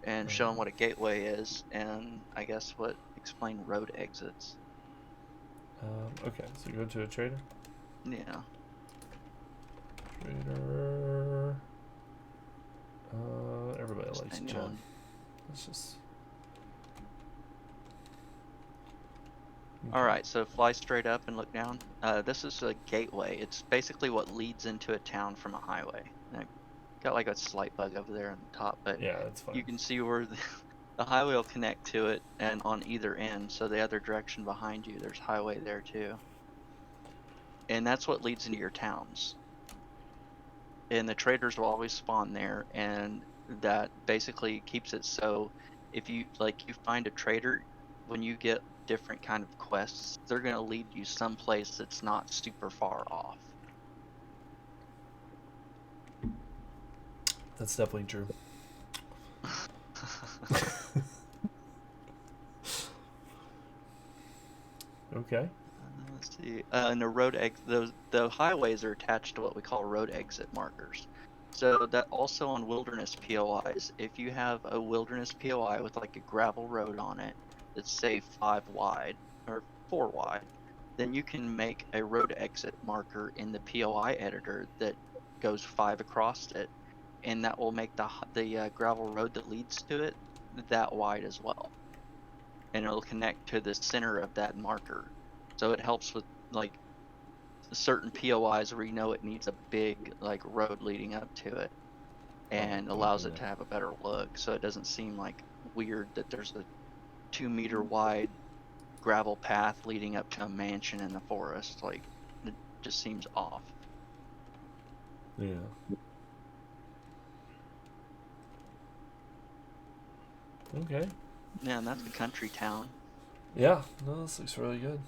and show them what a gateway is, and I guess explain road exits. Okay. So go to a trader. Yeah. Trader. Everybody likes Jen. Let's just. Okay. Alright, so fly straight up and look down. This is a gateway. It's basically what leads into a town from a highway. And I've got like a slight bug over there on the top, but yeah, that's fine. You can see where the highway will connect to it, and on either end, so the other direction behind you, there's highway there too. And that's what leads into your towns. And the traders will always spawn there, and that basically keeps it so if you find a trader, when you get different kind of quests, they're going to lead you someplace that's not super far off. That's definitely true. Okay. Let's see. And the highways are attached to what we call road exit markers. So that also on wilderness POIs, if you have a wilderness POI with like a gravel road on it that's say 5 wide or 4 wide, then you can make a road exit marker in the POI editor that goes 5 across it, and that will make the gravel road that leads to it that wide as well, and it'll connect to the center of that marker. So it helps with like certain POIs where you know it needs a big like road leading up to it, and allows it to have a better look, so it doesn't seem like weird that there's a 2-meter wide gravel path leading up to a mansion in the forest. Like, it just seems off. Yeah. Okay. Yeah, and that's a country town. Yeah. No, this looks really good.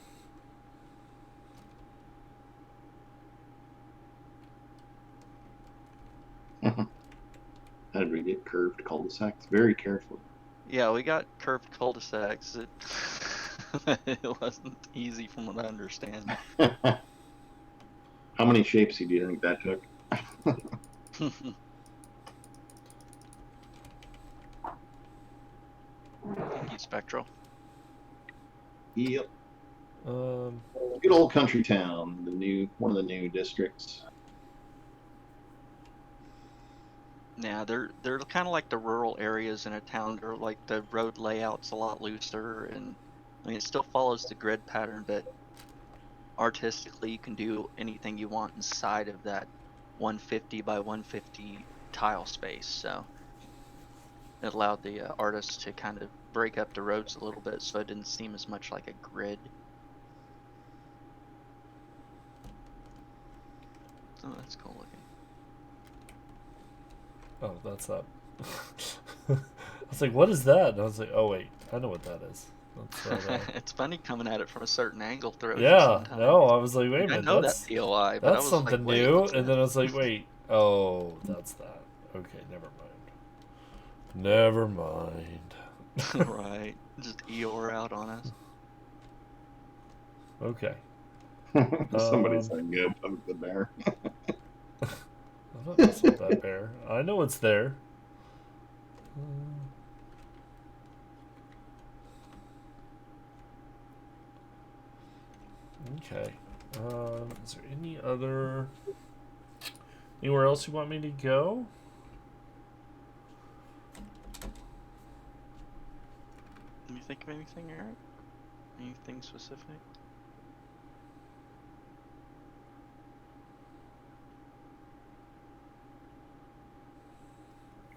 How did we get curved cul-de-sacs? Very carefully. Yeah, we got curved cul-de-sacs. It wasn't easy from what I understand. How many shapes do you think that took? Thank you, Spectral. Yep. Um, Good old country town, one of the new districts. Yeah, they're kind of like the rural areas in a town. They're like the road layout's a lot looser, and I mean it still follows the grid pattern, but artistically you can do anything you want inside of that 150 by 150 tile space. So it allowed the artists to kind of break up the roads a little bit, so it didn't seem as much like a grid. Oh, that's cool looking. oh, that's that. I was like, what is that? And I was like, oh, wait. I know what that is. That's that, It's funny coming at it from a certain angle through it yeah. sometimes. No, I was like, wait a I minute. know That's, that POI, but I that's was something like, wait, new. what's And then I this? was like, wait. Oh, that's that. Okay, never mind. Never mind. Right, just Eeyore out on us. Okay. Somebody said go poke the bear. I'm not messing with that bear. I know it's there. Okay. Is there anywhere else you want me to go? Can you think of anything, Eric? Anything specific?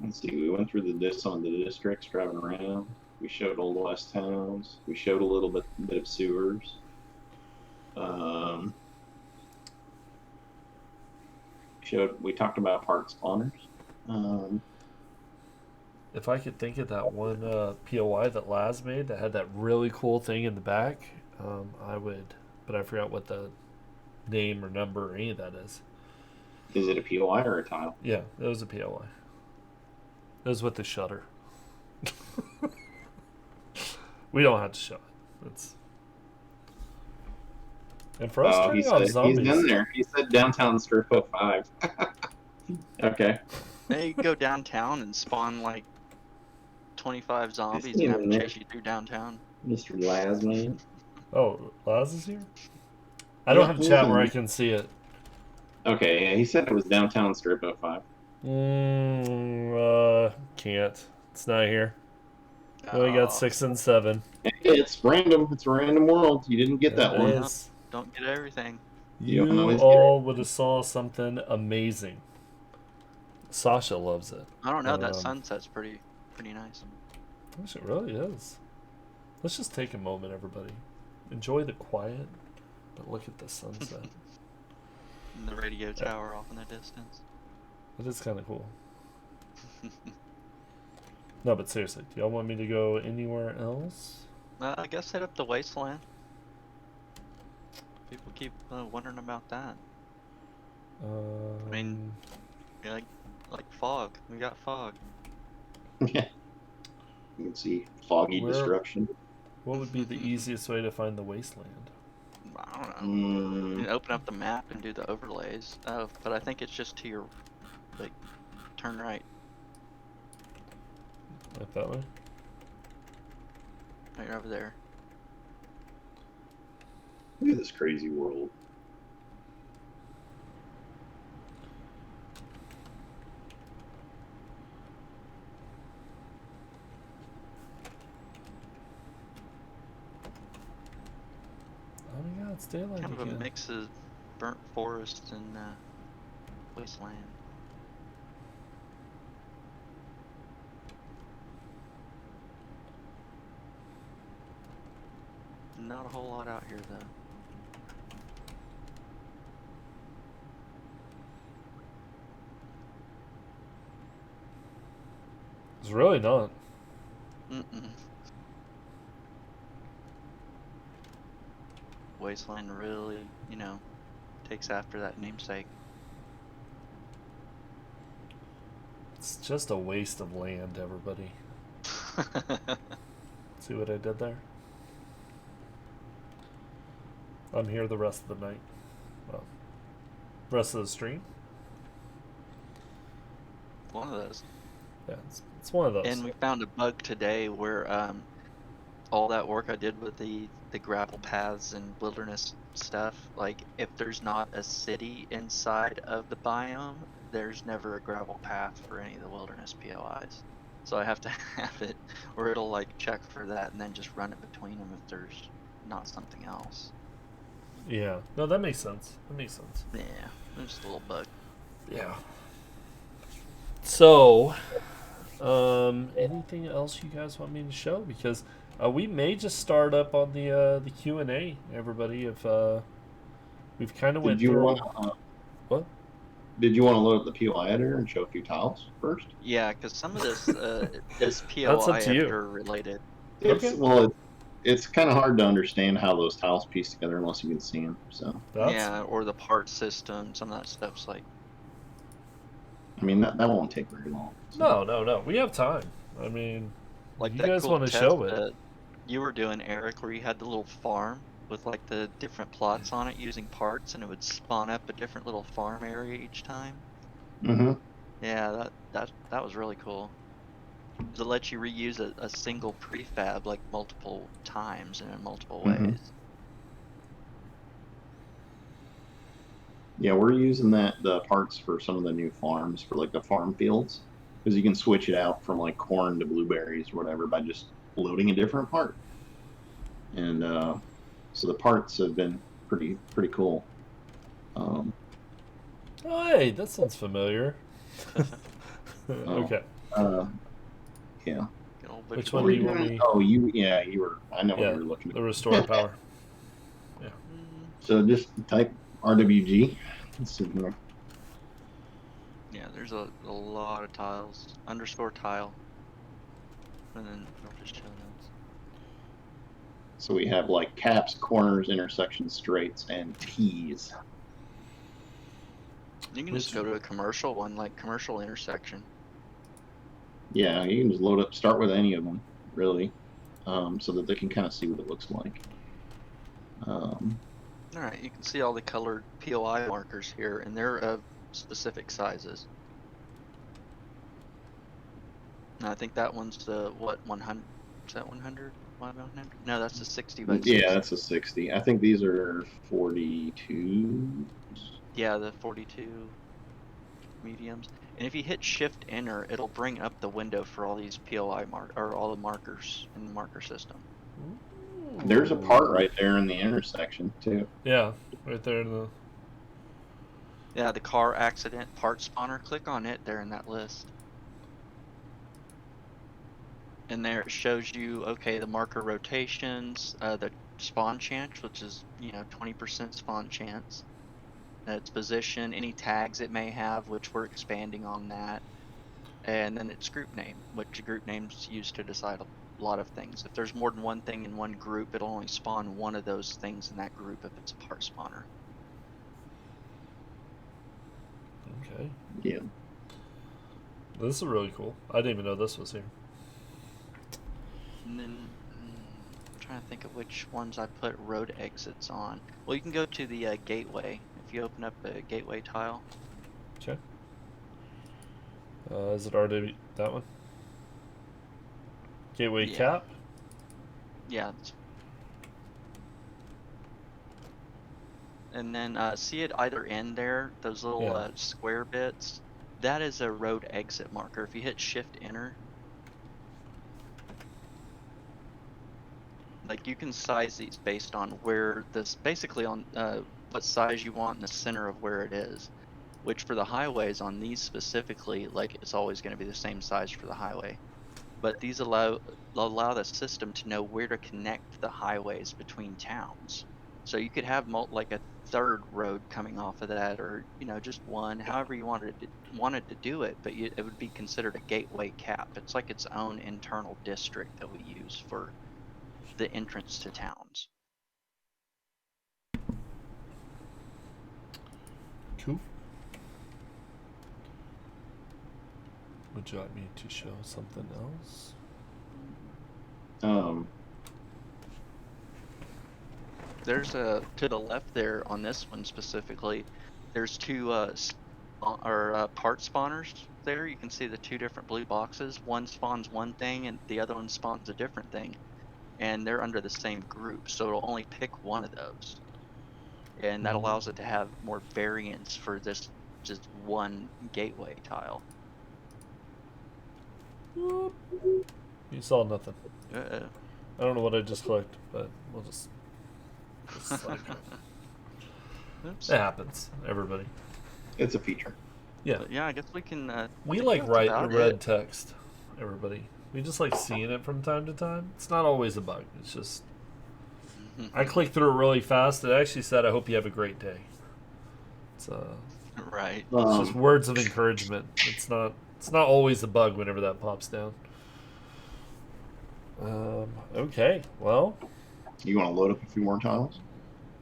Let's see. We went through some of the districts driving around. We showed Old West towns. We showed a little bit of sewers. We talked about park spawners. If I could think of that one POI that Laz made that had that really cool thing in the back, I would. But I forgot what the name or number or any of that is. Is it a POI or a tile? Yeah, it was a POI. It was with the shutter. We don't have to show it. It's... And for us turning off zombies... He's in there. He said downtown strip 05. Okay. Hey, you go downtown and spawn like 25 zombies and have them chase you through downtown. Mr. Lasman. Oh, Laz is here? I don't have chat where I can see it. Okay, yeah, he said it was downtown strip 05. Can't. It's not here. We only got 6 and 7. It's random. It's a random world. You didn't get that It one. is. Don't get everything. You all would have saw something amazing. Sasha loves it. I don't know. That sunset's pretty nice. Gosh, it really is. Let's just take a moment, everybody. Enjoy the quiet, but look at the sunset. And the radio tower off in the distance. It is kind of cool. No, but seriously, do y'all want me to go anywhere else? I guess hit up the wasteland. People keep wondering about that. I mean, yeah, like fog. We got fog. Yeah. You can see foggy destruction. What would be the easiest way to find the wasteland? I don't know. You can open up the map and do the overlays. Oh, but I think it's just to your, like, turn right. Like that way? Right over there. Look at this crazy world. daylight Kind of again. a mix of burnt forest and wasteland. Not a whole lot out here though. It's really not. Mm-mm. Wasteland really, takes after that namesake. It's just a waste of land, everybody. See what I did there? I'm here the rest of the night. Well, rest of the stream. One of those. Yeah, it's one of those. And we found a bug today where all that work I did with the gravel paths and wilderness stuff, like if there's not a city inside of the biome, there's never a gravel path for any of the wilderness POIs. So I have to have it where it'll like check for that and then just run it between them if there's not something else. Yeah. No, that makes sense. That makes sense. Yeah, it's just a little bug. Yeah. So, anything else you guys want me to show? Because we may just start up on the Q&A, everybody. If we've kind of went through. What? Did you want to load up the POI editor and show a few tiles first? Yeah, because some of this is That's up POI to you. editor related. It's kind of hard to understand how those tiles piece together unless you can see them. So Yeah, or the part system. Some of that stuff's like. I mean that won't take very long. So. No. We have time. I mean, Like you that guys cool want to test show it? that you were doing, Eric, where you had the little farm with like the different plots on it using parts, and it would spawn up a different little farm area each time. Mm-hmm. Yeah, that was really cool. It lets you reuse a single prefab like multiple times and in multiple ways. Yeah, we're using the parts for some of the new farms for like the farm fields because you can switch it out from like corn to blueberries or whatever by just loading a different part. And so the parts have been pretty cool. Oh, hey, that sounds familiar. Okay. Yeah. Which one do you want me? Oh, you were. I know what you were looking at. The restore power. Yeah. So just type RWG. Let's see here. Yeah, there's a lot of tiles. Underscore tile. And then it'll just show those. So we have like caps, corners, intersections, straights, and T's. You can just go to a commercial one, like commercial intersection. Yeah, you can just start with any of them, really, so that they can kind of see what it looks like. Alright, you can see all the colored POI markers here, and they're of specific sizes. And I think that one's the, what, 100? Is that 100? 100? No, that's a 60 by 60. Yeah, that's a 60. I think these are 42. Yeah, the 42 mediums. And if you hit Shift Enter, it'll bring up the window for all these POI or all the markers in the marker system. There's a part right there in the intersection too. Yeah, right there in the. Yeah, the car accident part spawner. Click on it there in that list. And there it shows you, okay, the marker rotations, the spawn chance, which is 20% spawn chance. Its position, any tags it may have, which we're expanding on that. And then its group name, which group name's used to decide a lot of things. If there's more than one thing in one group, it'll only spawn one of those things in that group if it's a part spawner. Okay. Yeah. This is really cool. I didn't even know this was here. And then I'm trying to think of which ones I put road exits on. Well, you can go to the gateway. If you open up the gateway tile. Okay. Is it already that one? Gateway cap? Yeah. And then see it either end there, those little square bits. That is a road exit marker. If you hit Shift Enter, like you can size these based on where this, basically on what size you want in the center of where it is. Which for the highways on these specifically, like it's always going to be the same size for the highway. But these allow the system to know where to connect the highways between towns. So you could have like a third road coming off of that, or just one, however you wanted to do it. But it would be considered a gateway cap. It's like its own internal district that we use for the entrance to towns. Cool. Would you like me to show something else? There's to the left there on this one specifically, there's two part spawners there. You can see the two different blue boxes. One spawns one thing and the other one spawns a different thing. And they're under the same group, so it'll only pick one of those. And that allows it to have more variance for this just one gateway tile. You saw nothing. Uh-oh. I don't know what I just clicked, but we'll just like, Oops. it happens. Everybody. It's a feature. Yeah. But yeah, I guess we can. We like write red text. Everybody. We just like seeing it from time to time. It's not always a bug. It's just I clicked through it really fast. It actually said, "I hope you have a great day." It's right. It's just words of encouragement. It's not always a bug whenever that pops down. Okay. Well, You want to load up a few more tiles?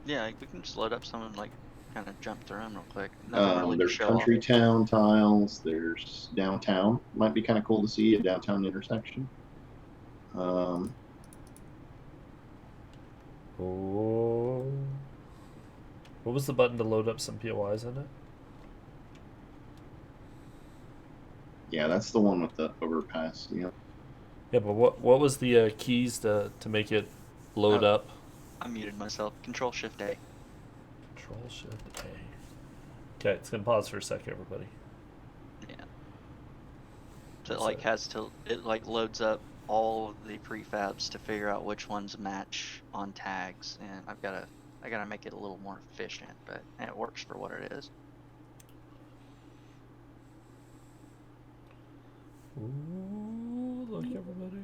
Yeah, we can just load up some and like kind of jump through them real quick. Nothing really to There's show country off. town tiles. There's downtown. Might be kind of cool to see a downtown intersection. oh. What was the button to load up some POIs in it? Yeah, that's the one with the overpass. Yeah, but what was the keys to make it load up? I muted myself. Control Shift A. Control Shift A. Okay, it's gonna pause for a second, everybody. Yeah. So it like loads up all of the prefabs to figure out which ones match on tags, and I gotta make it a little more efficient, but it works for what it is. Ooh, look, everybody.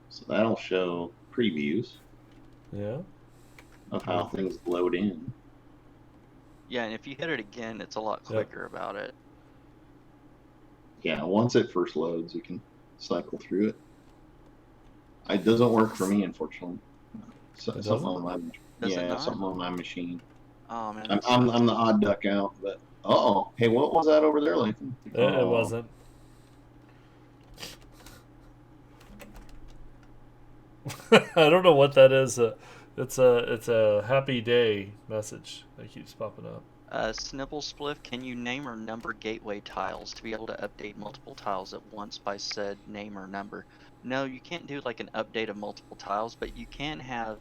So that'll show previews Yeah. of how things load in. Yeah, and if you hit it again, it's a lot quicker about it. Yeah, once it first loads, you can cycle through it. It doesn't work for me, unfortunately. So, It something doesn't? on my Does it not? something on my machine. Oh man. I'm the odd duck out, but hey, what was that over there, Lathan? It wasn't. I don't know what that is. It's a happy day message that keeps popping up. Snibble Spliff, can you name or number gateway tiles to be able to update multiple tiles at once by said name or number? No, you can't do like an update of multiple tiles, but you can have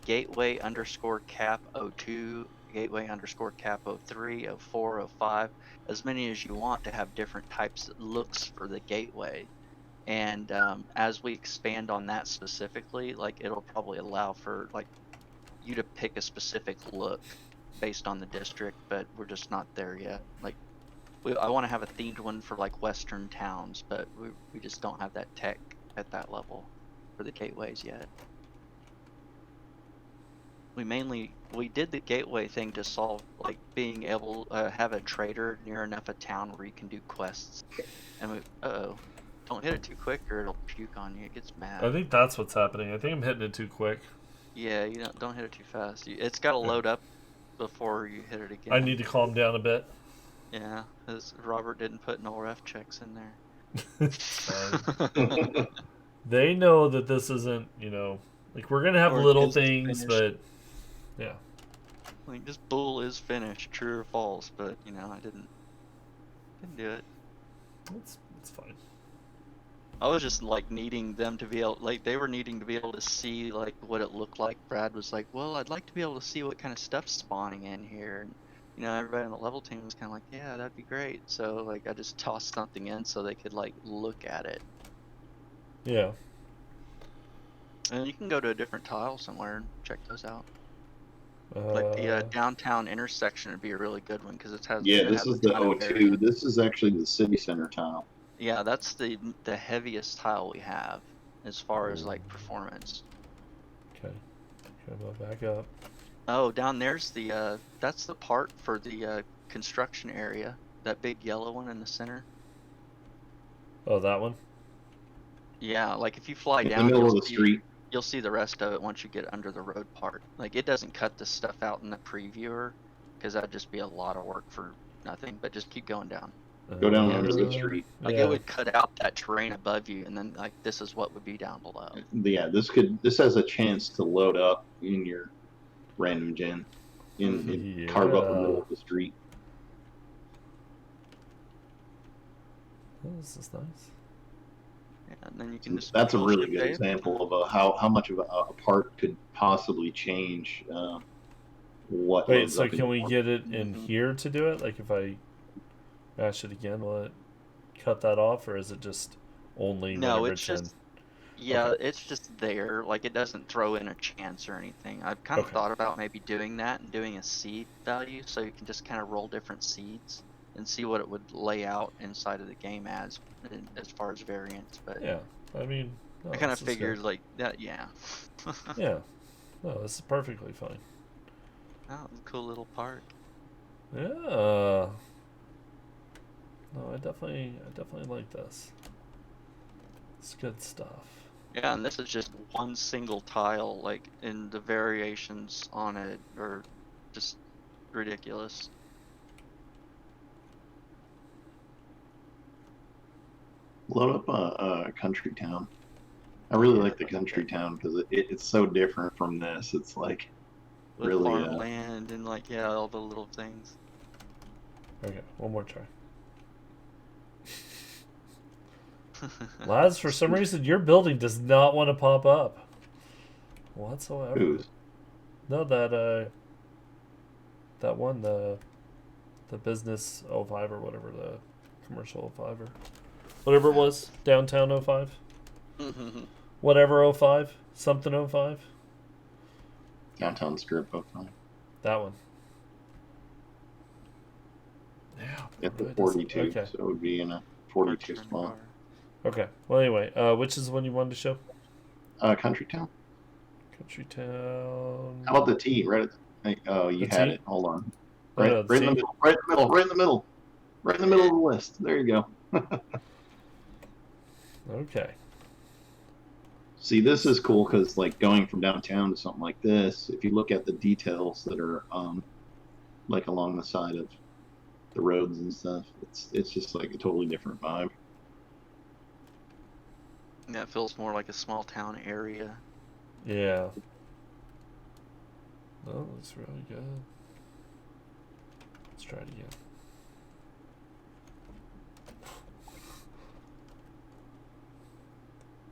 gateway underscore cap 02, gateway underscore cap 03, 04, 05, as many as you want to have different types of looks for the gateway. And as we expand on that specifically, like it'll probably allow for like you to pick a specific look based on the district, but we're just not there yet. Like I want to have a themed one for like western towns, but we just don't have that tech at that level for the gateways yet. We did the gateway thing to solve like being able to have a trader near enough a town where you can do quests. And don't hit it too quick or it'll puke on you. It gets mad. I think that's what's happening. I think I'm hitting it too quick. Yeah, you don't hit it too fast. It's got to load up before you hit it again. I need to calm down a bit. Yeah, because Robert didn't put no ref checks in there. They know that this isn't, like we're gonna have little things, but yeah. Like this bull is finished, true or false, but I didn't do it. It's fine. I was just like needing them to be able, like they were needing to be able to see like what it looked like. Brad was like, well, I'd like to be able to see what kind of stuff's spawning in here. And, everybody on the level team was kind of like, yeah, that'd be great. So like I just tossed something in so they could like look at it. Yeah. And you can go to a different tile somewhere and check those out. Uh, Like the downtown intersection would be a really good one because Yeah, it this has is a the ton of O2. variant. This is actually the city center tile. Yeah, that's the heaviest tile we have as far as Ooh. like performance. okay. Come on, back up. Oh, down there's the that's the part for the construction area. That big yellow one in the center. Oh, that one? Yeah, like if you fly In the down, middle of the street. you'll see the rest of it once you get under the road part. Like it doesn't cut the stuff out in the previewer because that'd just be a lot of work for nothing. But just keep going down. Go down Yeah, under there's the street. like yeah. it would cut out that terrain above you, and then like this is what would be down below. Yeah, this has a chance to load up in your random gen and carve up the middle of the street. Oh, this is nice. Yeah, and then you can just That's a pull really shift good A. example of how much of a part could possibly change what. Wait, loads so up can we your get it in Mhm. here to do it? Like if I mash it again, will it cut that off, or is it just only No, whenever it's it's just in? yeah, Okay. it's just there. Like it doesn't throw in a chance or anything. I've kind of Okay. thought about maybe doing that and doing a seed value so you can just kind of roll different seeds and see what it would lay out inside of the game as far as variants. But Yeah. I mean, no, I kind of this is good. figured like that. Yeah. Yeah. No, this is perfectly fine. Oh, cool little park. Yeah. No, I definitely like this. It's good stuff. Yeah, and this is just one single tile. Like, and the variations on it are just ridiculous. load up a country town. I really Yeah, like the country town because it's so different from this. It's like with really farmland and like yeah, all the little things. Okay, one more try. Laz, for some reason, your building does not want to pop up whatsoever. who's No, that one, the business 05 or whatever, the commercial 05 or whatever it was, downtown 05, whatever 05, something 05. downtown strip of time. That one. Yeah. At really the 42, doesn't- Okay. so it would be in a 42 spot. Okay. Well, anyway, which is the one you wanted to show? Country town. Country Town. How about the T? Right. Oh, you The had T? it. Hold on. Oh, Right, no, right in the T? middle. Right in the middle. Right in the middle. Right in the middle of the list. There you go. Okay. See, this is cool because, like, going from downtown to something like this, if you look at the details that are, like, along the side of the roads and stuff, it's just like a totally different vibe. Yeah, it feels more like a small town area. Yeah. Oh, looks really good. Let's try it again.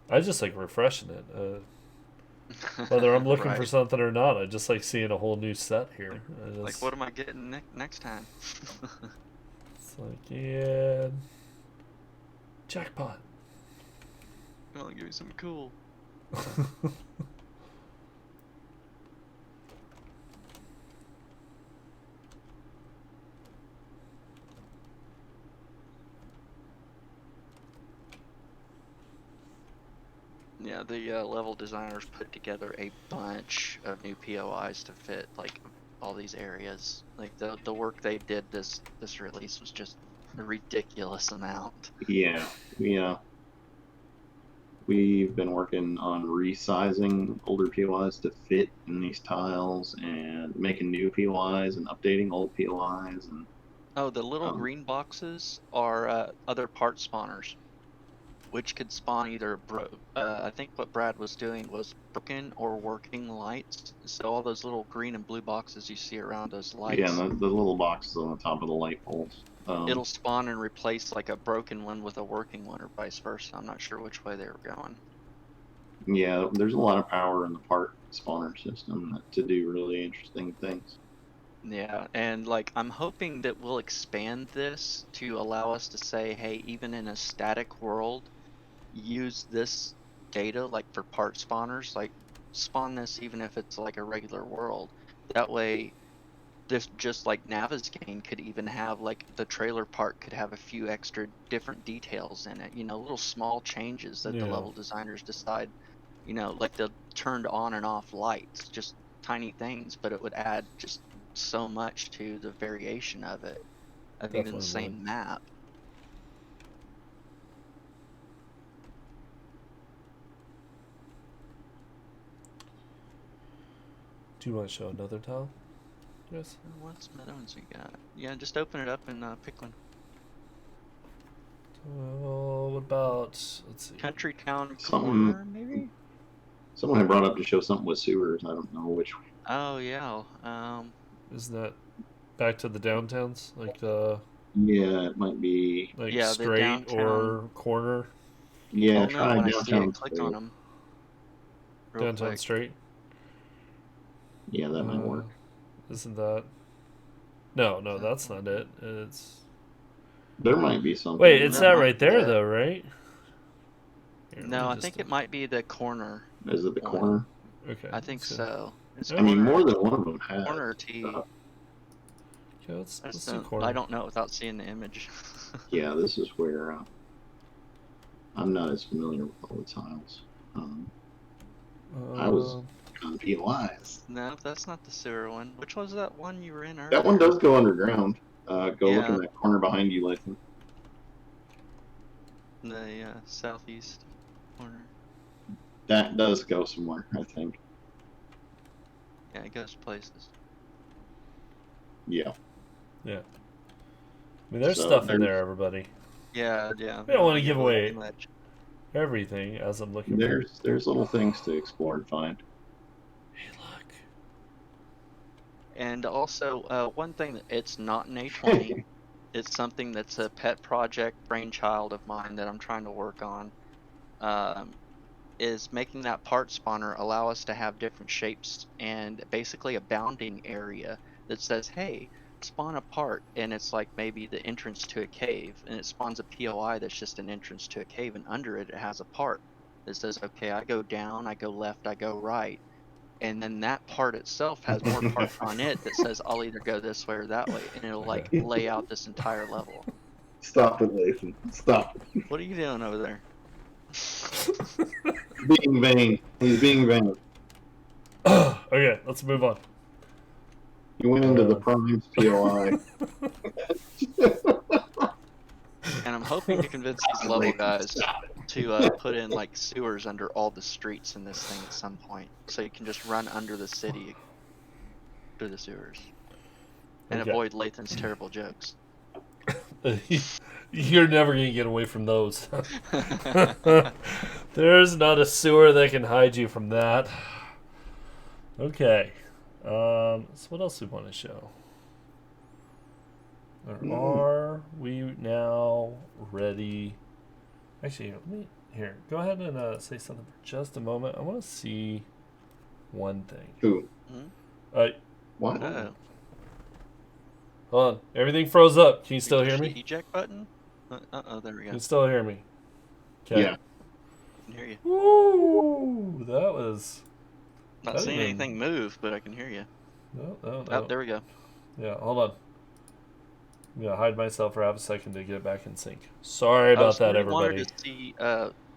I just like refreshing it. Whether I'm looking for Right. something or not, I just like seeing a whole new set here. Like, what am I getting next time? It's like, yeah, jackpot. Come on, give me something cool. Yeah, the level designers put together a bunch of new POIs to fit like all these areas. Like the work they did this release was just a ridiculous amount. Yeah, we've been working on resizing older POIs to fit in these tiles and making new POIs and updating old POIs and Oh, the little green boxes are other part spawners, which could spawn either I think what Brad was doing was broken or working lights. So all those little green and blue boxes you see around those lights. yeah, and the little boxes on the top of the light poles. It'll spawn and replace like a broken one with a working one or vice versa. I'm not sure which way they were going. Yeah, there's a lot of power in the part spawner system to do really interesting things. Yeah, and like I'm hoping that we'll expand this to allow us to say, hey, even in a static world, use this data, like for part spawners, like spawn this even if it's like a regular world. That way, this just like Navigaine could even have like the trailer park could have a few extra different details in it. Little small changes that the Yeah. level designers decide. Like the turned on and off lights, just tiny things, but it would add just so much to the variation of it, of even the Definitely same map. Do you want to show another tile? Yes. What ones we got? Yeah, just open it up and pick one. What about, let's see. Country town Something- corner, maybe? Someone had brought up to show something with sewers. I don't know which. Oh yeah. Isn't that back to the downtowns? Yeah, it might be. Like Yeah, the straight downtown. or corner? Yeah, I'll know try when I see downtown. it, click on them. Real Downtown quick. straight? Yeah, that might work. Isn't that... No, that's not it. It's... There might be something. Wait, it's That that might right be there it. though, right? Here, let No, me I just think do- it might be the corner. Is it the one. corner? Okay. I think let's see. so. It's I mean, corner- more than one of them has. corner T. stuff. Okay, let's That's do the- corner. I don't know without seeing the image. Yeah, this is where I'm not as familiar with all the tiles. I was on POIs. No, that's not the sewer one. Which was that one you were in earlier? That one does go underground. Go look Yeah. in that corner behind you, Lathan. The southeast corner. That does go somewhere, I think. Yeah, it goes places. Yeah. I mean, there's So stuff in there's- there, everybody. Yeah. We don't want to give away too much. everything as I'm looking. There's little things to explore and find. Hey, look. And also, one thing that it's not an A20. It's something that's a pet project brainchild of mine that I'm trying to work on. Is making that part spawner allow us to have different shapes and basically a bounding area that says, hey, spawn a part, and it's like maybe the entrance to a cave, and it spawns a POI that's just an entrance to a cave, and under it has a part that says, okay, I go down, I go left, I go right, and then that part itself has more parts on it that says I'll either go this way or that way, and it'll like lay out this entire level. Stop it, Lathan. Stop. What are you doing over there? Being vain. He's being vain. Okay, let's move on. You went into the Prime's POI. And I'm hoping to convince these level guys to put in like sewers under all the streets in this thing at some point, so you can just run under the city through the sewers and Okay. avoid Lathan's terrible jokes. You're never gonna get away from those. There's not a sewer that can hide you from that. Okay. So what else do we want to show? Are we now ready? Actually, here. Go ahead and say something for just a moment. I want to see one thing. Who? What? Uh-oh. Hold on. Everything froze up. Can you still hear The me? eject button? Uh-oh, there we Can go. you still hear me? Okay. Yeah. I can hear you. Woo! That was. Not That seeing didn't- anything move, but I can hear you. No. Oh, there we go. Yeah, hold on. I'm gonna hide myself for half a second to get back in sync. Sorry about that, We everybody. wanted to see,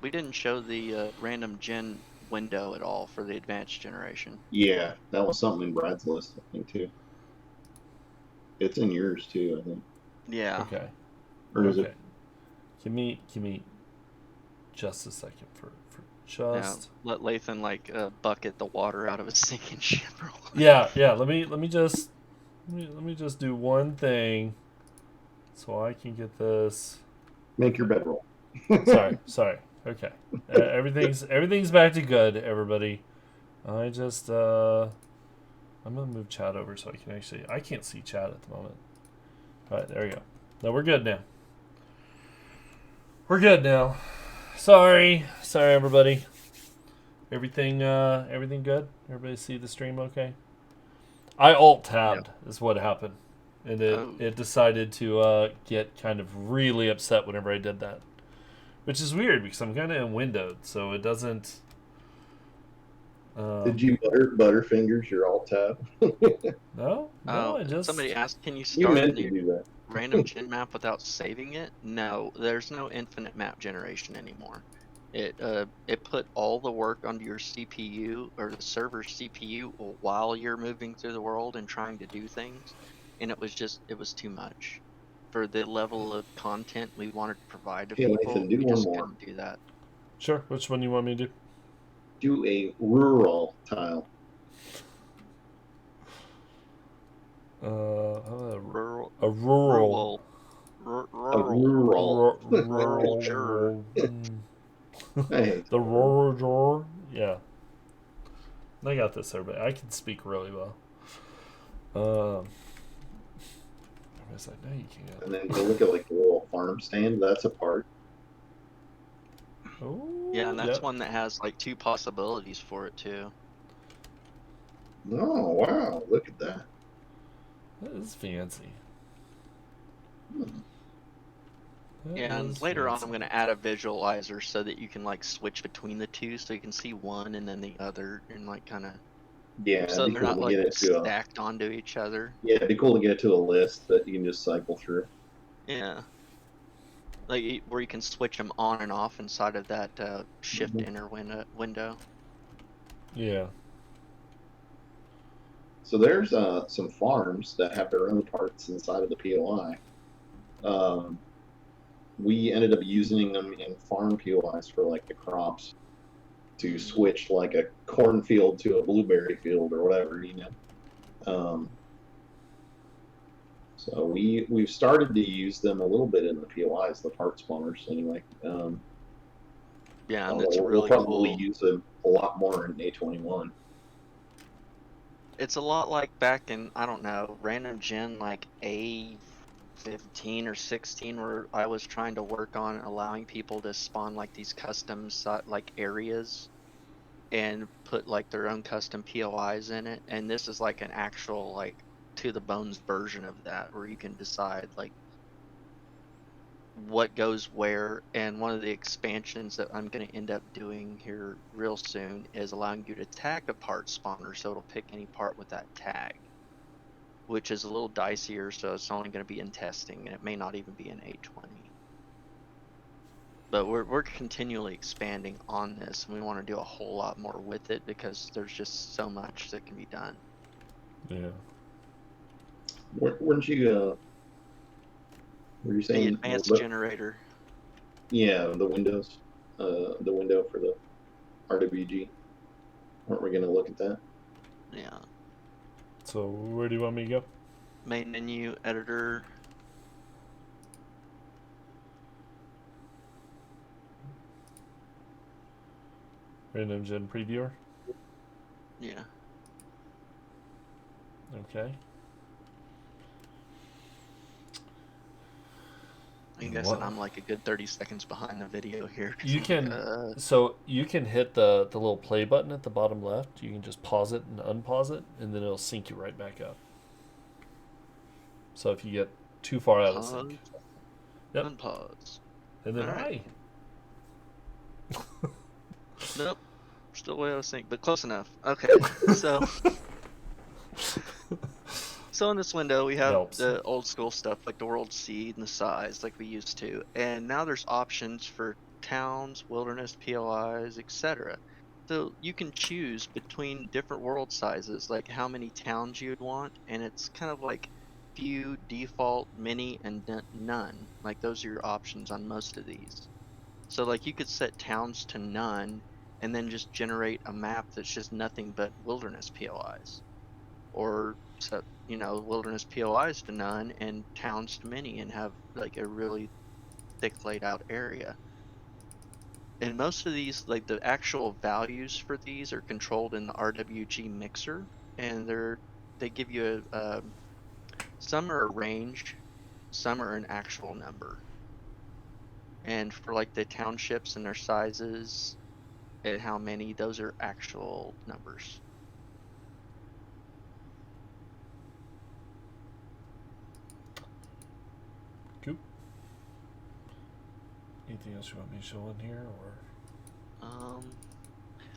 we didn't show the random gen window at all for the advanced generation. Yeah, that was something in Brad's list, I think, too. It's in yours, too, I think. Yeah. Okay. Or is Okay. it? Give me just a second for Yeah, just. let Lathan like bucket the water out of a sinking ship. real quick. Yeah. Let me just do one thing, so I can get this. Make your bedroll. Sorry. Okay. Everything's back to good, everybody. I just I'm gonna move chat over so I can't see chat at the moment. All right, there we go. No, we're good now. We're good now. Sorry everybody. Everything good? Everybody see the stream okay? I alt tabbed is what happened. And it decided to get kind of really upset whenever I did that. which is weird because I'm kind of in windowed, so it doesn't. Did you butterfingers your alt tab? No, Oh, I just. somebody asked, can you You start a meant to new do that. random gen map without saving it? No, there's no infinite map generation anymore. It put all the work onto your CPU or the server's CPU while you're moving through the world and trying to do things, and it was too much for the level of content we wanted to provide to Hey, people. Nathan, do We one just more. couldn't do that. Sure. Which one do you want me to do? Do a rural tile. Rural, A rural. A rural. rural juror. Hey, The rural. Yeah. I got this, everybody. I can speak really well. I was like, no, you can't. and then go look at like the little farm stand. That's a part. Oh, Yeah, and that's yep. one that has like 2 possibilities for it too. Oh wow! Look at that. That is fancy. Hmm. That Yeah, and is later on fancy. I'm going to add a visualizer so that you can like switch between the two, so you can see one and then the other, and like kind of, Yeah, so it'd be they're cool not to like get it to a. stacked onto each other. Yeah, it'd be cool to get it to a list that you can just cycle through. Yeah, like where you can switch them on and off inside of that shift Mhm. enter window. Yeah. So there's some farms that have their own parts inside of the POI. We ended up using them in farm POIs for like the crops to switch like a cornfield to a blueberry field or whatever, you know. So we've started to use them a little bit in the POIs, the part spawners anyway. Yeah, and it's Although we'll really probably cool. use them a lot more in A21. It's a lot like back in, I don't know, random gen like A15 or 16, where I was trying to work on allowing people to spawn like these custom like areas and put like their own custom POIs in it. And this is like an actual like to the bones version of that, where you can decide like what goes where. And one of the expansions that I'm going to end up doing here real soon is allowing you to tag a part spawner, so it'll pick any part with that tag, which is a little dicier, so it's only going to be in testing, and it may not even be in A20. But we're continually expanding on this, and we want to do a whole lot more with it because there's just so much that can be done. Yeah. Weren't you? Were you The saying? advanced generator. Yeah, the windows. The window for the RWG. Weren't we going to look at that? Yeah. So where do you want me to go? Main menu, editor. Random Gen Previewer. Yeah. Okay. I'm guessing I'm like a good 30 seconds behind the video here. You can so you can hit the little play button at the bottom left. You can just pause it and unpause it, and then it'll sync you right back up. So if you get too far out of sync, yep. Unpause. And then All right. Nope. Still way out of sync, but close enough. Okay. So in this window, we have the old school stuff like the world seed and the size like we used to. And now there's options for towns, wilderness, POIs, etc. So you can choose between different world sizes, like how many towns you'd want. And it's kind of like few, default, many, and none. Like those are your options on most of these. So like you could set towns to none and then just generate a map that's just nothing but wilderness POIs, or set wilderness POIs to none and towns to many, and have like a really thick laid out area. And most of these, like the actual values for these, are controlled in the RWG mixer, and they give you some are a range, some are an actual number. And for like the townships and their sizes and how many, those are actual numbers. Cool. Anything else you want me to show in here, or?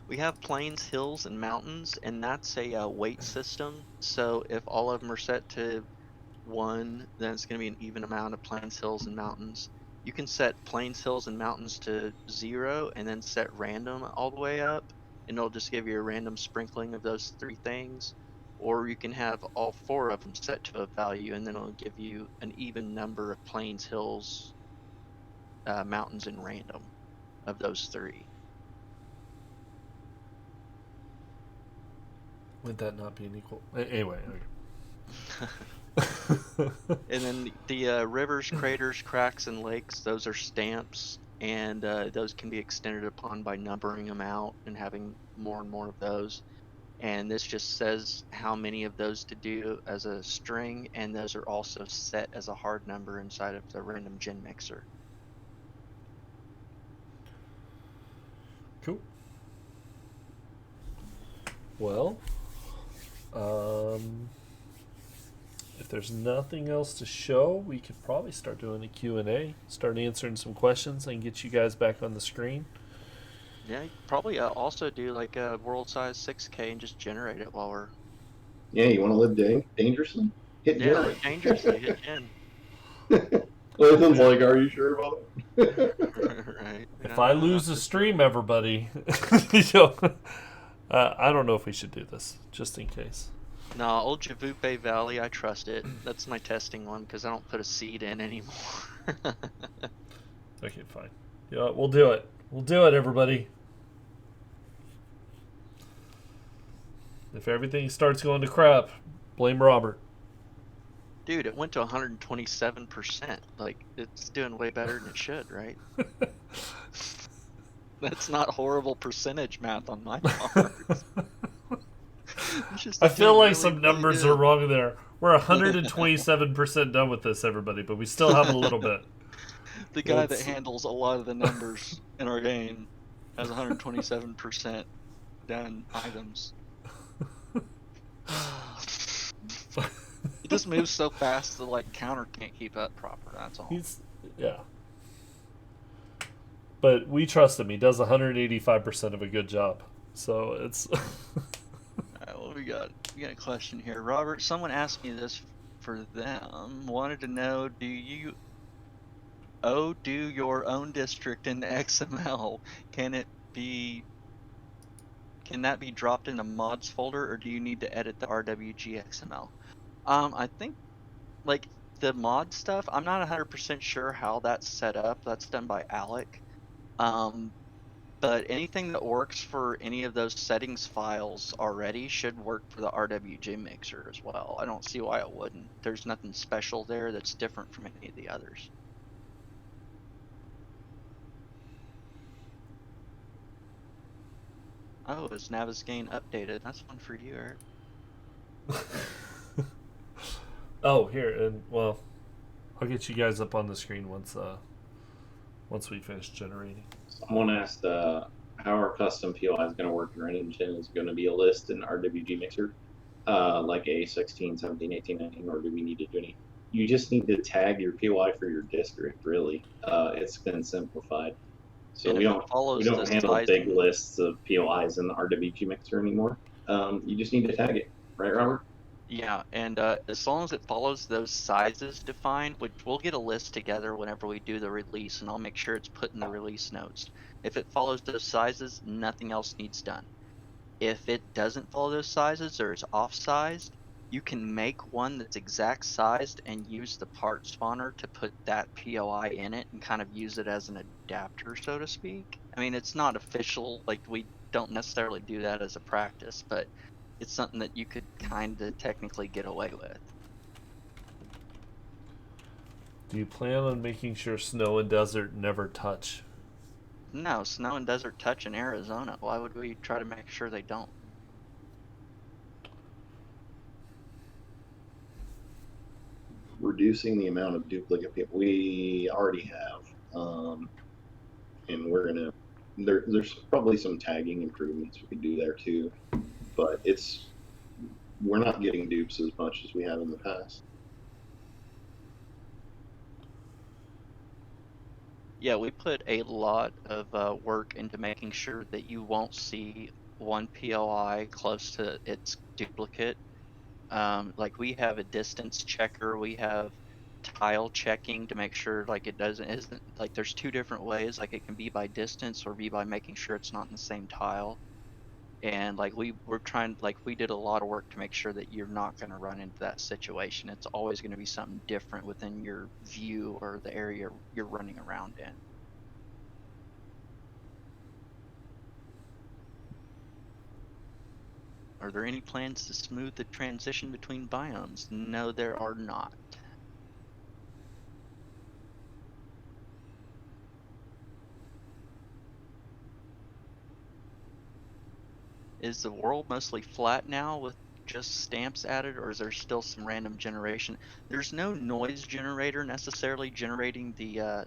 We have plains, hills, and mountains, and that's a weight system. So if all of them are set to 1, then it's going to be an even amount of plains, hills, and mountains. You can set plains, hills, and mountains to 0, and then set random all the way up, and it'll just give you a random sprinkling of those 3 things. Or you can have all 4 of them set to a value, and then it'll give you an even number of plains, hills, mountains, and random of those 3. Would that not be an equal? Anyway. Okay. And then the rivers, craters, cracks, and lakes, those are stamps, and those can be extended upon by numbering them out and having more and more of those. And this just says how many of those to do as a string, and those are also set as a hard number inside of the random gen mixer. Cool. Well, if there's nothing else to show, we could probably start doing a Q&A, start answering some questions, and get you guys back on the screen. Yeah, you could probably also do like a world size 6K and just generate it while we're... Yeah, you want to live dangerously? Hit Yeah, generate. live dangerously, hit gen. Lathan's like, are you sure about it? Right. If I lose the stream, everybody, I don't know if we should do this, just in case. No, old Javupe Valley, I trust it. That's my testing one because I don't put a seed in anymore. Okay, fine. Yeah, we'll do it. We'll do it, everybody. If everything starts going to crap, blame Robert. Dude, it went to 127%. Like, it's doing way better than it should, right? That's not horrible percentage math on my part. I feel like some numbers are wrong there. We're 127% done with this, everybody, but we still have a little bit. The guy that handles a lot of the numbers in our game has 127% done items. He just moves so fast the like counter can't keep up proper. That's all. Yeah. But we trust him. He does 185% of a good job. So it's. Alright, well, we got a question here, Robert. Someone asked me this for them. Wanted to know, do you do your own district in XML? Can that be dropped in a mods folder, or do you need to edit the RWG XML? I think like the mod stuff, I'm not 100% sure how that's set up. That's done by Alec. But anything that works for any of those settings files already should work for the RWG mixer as well. I don't see why it wouldn't. There's nothing special there that's different from any of the others. Oh, is Navigaine updated? That's one for you, Eric. Oh, here, and well, I'll get you guys up on the screen once we finish generating. Someone asked how our custom POI is going to work in Random Gen. Is going to be a list in RWG Mixer, like a 16, 17, 18, 19, or do we need to do any? You just need to tag your POI for your district, really. It's been simplified. So we don't handle big lists of POIs in the RWG Mixer anymore. You just need to tag it. Right, Robert? Yeah, and as long as it follows those sizes defined, which we'll get a list together whenever we do the release, and I'll make sure it's put in the release notes. If it follows those sizes, nothing else needs done. If it doesn't follow those sizes or is off-sized, you can make one that's exact sized and use the part spawner to put that POI in it and kind of use it as an adapter, so to speak. I mean, it's not official, like we don't necessarily do that as a practice, but it's something that you could kind of technically get away with. Do you plan on making sure snow and desert never touch? No, snow and desert touch in Arizona. Why would we try to make sure they don't? Reducing the amount of duplicate people we already have, and we're gonna. There's probably some tagging improvements we could do there too, but we're not getting dupes as much as we have in the past. Yeah, we put a lot of work into making sure that you won't see one POI close to its duplicate. Like we have a distance checker, we have tile checking to make sure like it isn't like there's two different ways. Like it can be by distance or be by making sure it's not in the same tile. And like we're trying, like we did a lot of work to make sure that you're not going to run into that situation. It's always going to be something different within your view or the area you're running around in. Are there any plans to smooth the transition between biomes? No, there are not. Is the world mostly flat now with just stamps added, or is there still some random generation? There's no noise generator necessarily generating the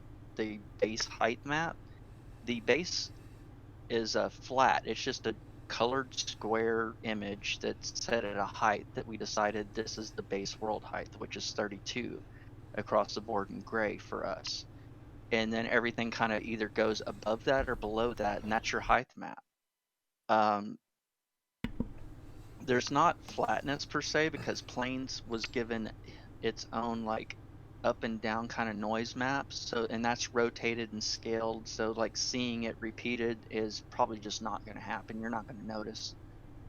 base height map. The base is flat. It's just a colored square image that's set at a height that we decided this is the base world height, which is 32 across the board in gray for us. And then everything kind of either goes above that or below that, and that's your height map. There's not flatness per se because planes was given its own like up and down kind of noise maps, so, and that's rotated and scaled, so like seeing it repeated is probably just not going to happen. You're not going to notice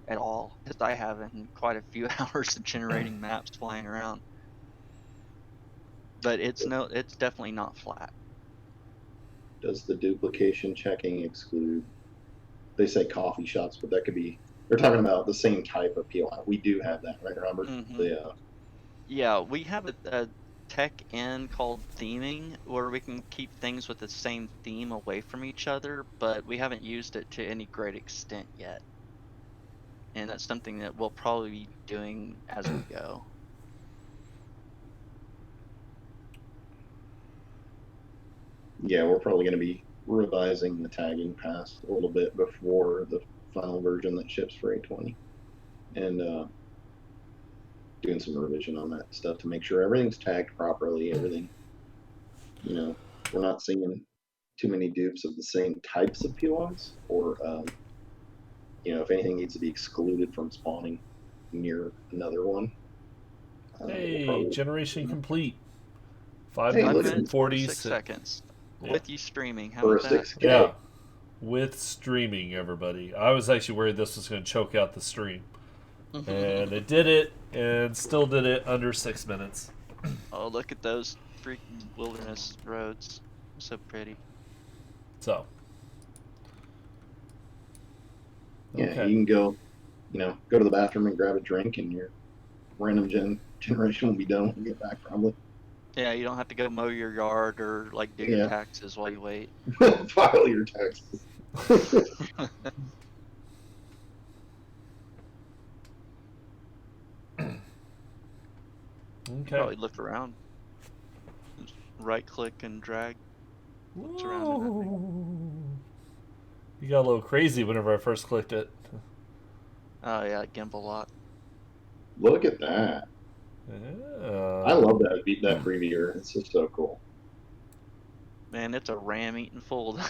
at all, because I have in quite a few hours of generating maps flying around. But it's definitely not flat. Does the duplication checking exclude? They say coffee shops, but that could be. They're talking about the same type of POI. We do have that, right, Robert? Yeah, we have a tech end called theming where we can keep things with the same theme away from each other, but we haven't used it to any great extent yet. And that's something that we'll probably be doing as we go. Yeah, we're probably going to be revising the tagging past a little bit before the final version that ships for A20, and doing some revision on that stuff to make sure everything's tagged properly. Everything, we're not seeing too many dupes of the same types of POIs, or if anything needs to be excluded from spawning near another one. Hey, generation complete. 5 Hey, minutes look, and 46 46 seconds. Yeah. With you streaming. How for a about that? 6K. Yeah, with streaming, everybody. I was actually worried this was going to choke out the stream. And it did it, and still did it under 6 minutes. Oh, look at those freaking wilderness roads. So pretty. So. Yeah, Okay. you can go to the bathroom and grab a drink, and your random generation will be done when you get back, probably. Yeah, you don't have to go mow your yard or like do your taxes while you wait. File your taxes. Okay. Probably look around. Just right click and drag. What's around it, I think. You got a little crazy whenever I first clicked it. Oh yeah, gimbal lock. Look at that. I love that previewer. It's just so cool. Man, it's a RAM eating fold.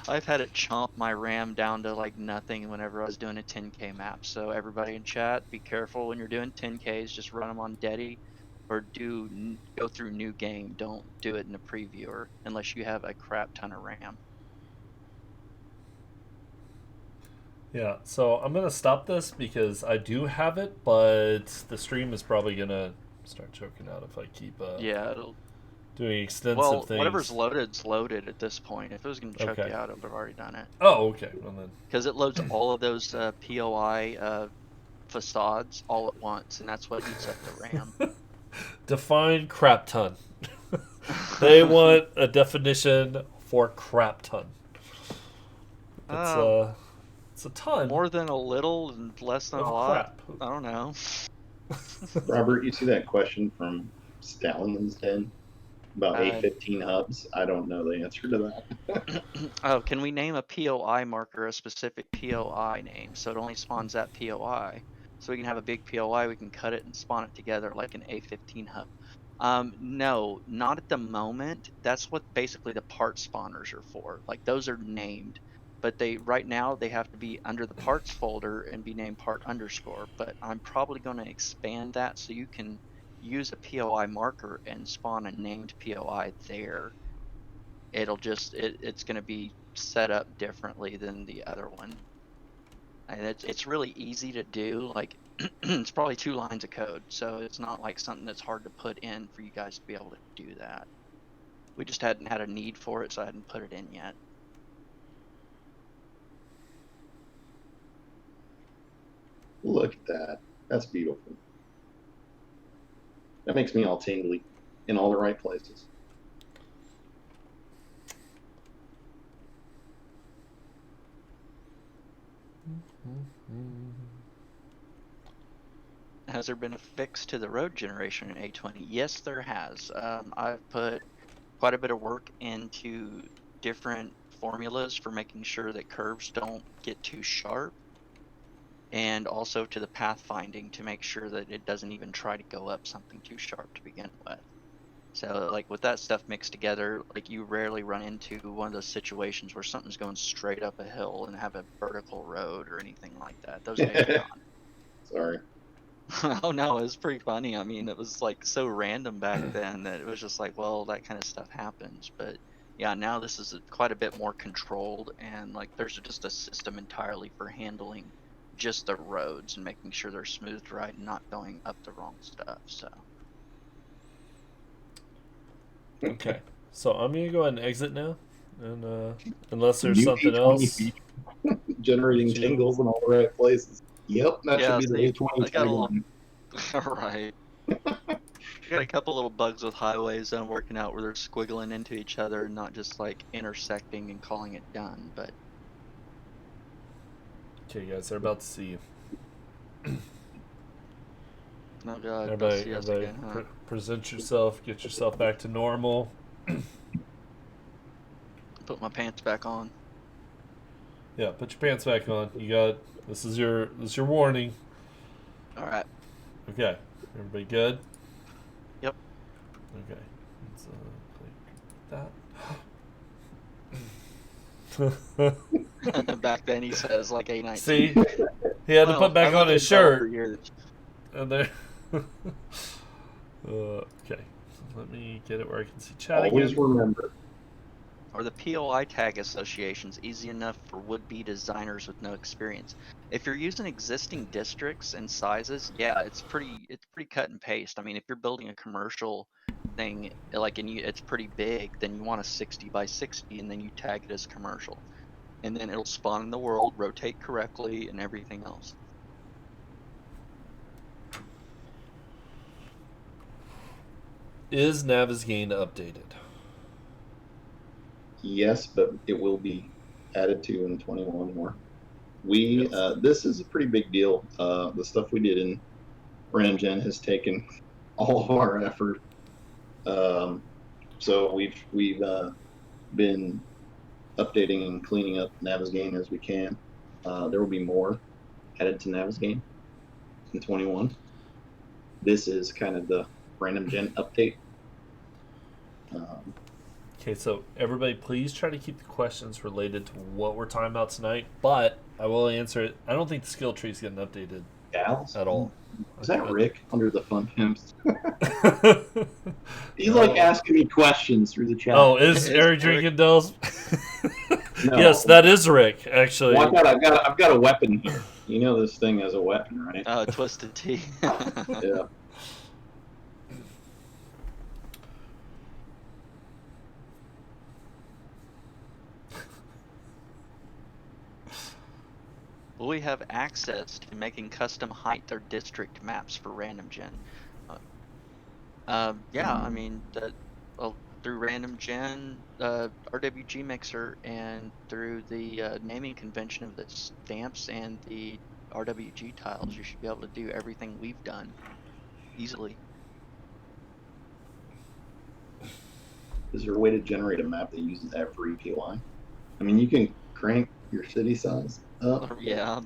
I've had it chomp my RAM down to like nothing whenever I was doing a 10K map. So everybody in chat, be careful when you're doing 10Ks. Just run them on Dedi, or go through new game. Don't do it in a previewer unless you have a crap ton of RAM. Yeah, so I'm going to stop this because I do have it, but the stream is probably going to start choking out if I keep it'll doing extensive things. Whatever's loaded's loaded at this point. If it was going to choke you out, it would have already done it. Oh, okay. Well, then. Because it loads all of those POI facades all at once, and that's what eats up the RAM. Define crap ton. They want a definition for crap ton. It's a ton. More than a little and less than a lot. Crap. I don't know. Robert, you see that question from Stallion's Den about A15 hubs? I don't know the answer to that. Oh, can we name a POI marker a specific POI name so it only spawns that POI? So we can have a big POI, we can cut it and spawn it together like an A15 hub. No, not at the moment. That's what basically the part spawners are for. Like those are named, but right now they have to be under the parts folder and be named part underscore. But I'm probably going to expand that so you can use a POI marker and spawn a named POI there. It's going to be set up differently than the other one. And it's really easy to do. Like it's probably 2 lines of code, so it's not like something that's hard to put in for you guys to be able to do that. We just hadn't had a need for it, so I hadn't put it in yet. Look at that. That's beautiful. That makes me all tingly in all the right places. Has there been a fix to the road generation in A20? Yes, there has. I've put quite a bit of work into different formulas for making sure that curves don't get too sharp, and also to the pathfinding to make sure that it doesn't even try to go up something too sharp to begin with. So like with that stuff mixed together, like you rarely run into one of those situations where something's going straight up a hill and have a vertical road or anything like that. Those days are gone. Sorry. Oh no, it was pretty funny. I mean, it was like so random back then that it was just like, well, that kind of stuff happens. But yeah, now this is quite a bit more controlled, and like there's just a system entirely for handling just the roads and making sure they're smoothed right and not going up the wrong stuff. So Okay, so I'm gonna go ahead and exit now, and unless there's New something A20 else. feature. Generating tingles in all the right places. Yep, that yeah, should be the see, A20 I got a little tagline. right. I got a couple little bugs with highways that I'm working out where they're squiggling into each other, not just like intersecting and calling it done. But Okay, guys, they're about to see you. oh god, they'll Everybody, see us everybody, again, huh? present yourself. Get yourself back to normal. Put my pants back on. Yeah, put your pants back on. You got this is your warning. All right. Okay, everybody good? Yep. Okay, click that. Back then he says like A19. See, he had to put back on his shirt. And there. Okay, so let me get it where I can see chat Always again. remember. Or the POI tag associations easy enough for would-be designers with no experience. If you're using existing districts and sizes, yeah, it's pretty cut and paste. I mean, if you're building a commercial thing like it's pretty big, then you want a 60 by 60 and then you tag it as commercial. And then it'll spawn in the world, rotate correctly, and everything else. Is Navigaine updated? Yes, but it will be added to in 21 more. We this is a pretty big deal. The stuff we did in Random Gen has taken all of our effort. So we've been updating and cleaning up Navigaine as we can. There will be more added to Navigaine in 21. This is kind of the Random Gen update. Okay, so everybody, please try to keep the questions related to what we're talking about tonight. But I will answer it. I don't think the skill tree is getting updated Gals? at all. Is that Rick under the fun pimps? He's like asking me questions through the chat. Oh, is Eric drinking Dells? No. Yes, that is Rick, actually. Well, I've got a weapon here. You know this thing has a weapon, right? Twisted Tea. Yeah. Will we have access to making custom height or district maps for Random Gen? Yeah, I mean, through Random Gen, RWG Mixer, and through the naming convention of the stamps and the RWG tiles, you should be able to do everything we've done easily. Is there a way to generate a map that uses every POI? I mean, you can crank your city size up. Yeah,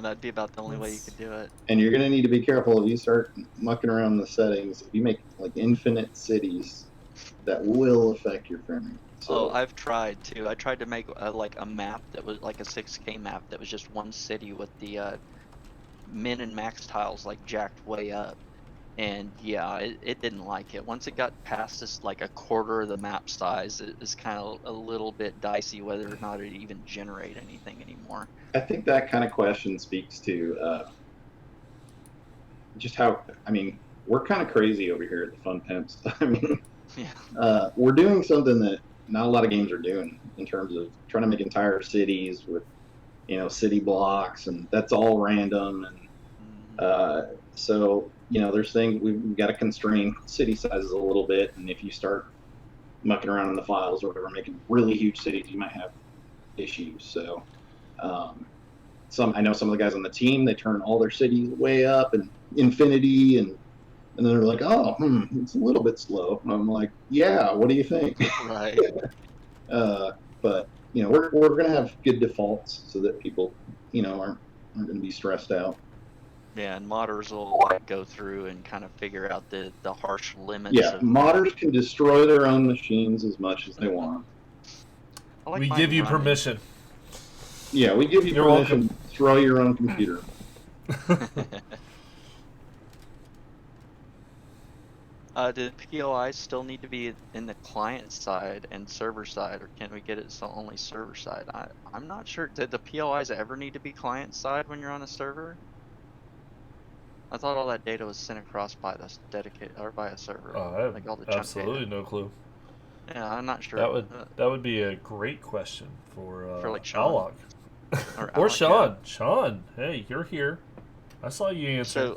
that'd be about the only way you could do it. And you're going to need to be careful if you start mucking around the settings. If you make like infinite cities, that will affect your framing. Oh, So I've tried too. I tried to make like a map that was like a 6K map that was just one city with the min and max tiles like jacked way up. And yeah, it didn't like it. Once it got past this like a quarter of the map size, it was kind of a little bit dicey whether or not it even generate anything anymore. I think that kind of question speaks to just how, I mean, we're kind of crazy over here at the Fun Pimps. I mean, Yeah. we're doing something that not a lot of games are doing in terms of trying to make entire cities with, city blocks, and that's all random. And so, there's things we've got to constrain city sizes a little bit. And if you start mucking around in the files or whatever, making really huge cities, you might have issues. So, I know some of the guys on the team, they turn all their cities way up and infinity, and then they're like, oh, it's a little bit slow. And I'm like, yeah, what do you think? Right. But we're gonna have good defaults so that people aren't gonna be stressed out. Yeah, and modders will like go through and kind of figure out the harsh limits Yeah, of modders can destroy their own machines as much as they want. I like We mine give you running. permission. Yeah, we give you You're permission welcome. to destroy your own computer. Do POIs still need to be in the client side and server side, or can we get it so only server side? I'm not sure. Did the POIs ever need to be client side when you're on a server? I thought all that data was sent across by the dedicated or by a server, I have like all the chunk absolutely data. no clue. Yeah, I'm not sure. That would be a great question for like Sean Alok. or Or Alec, yeah. Sean, hey, you're here. I saw you answer.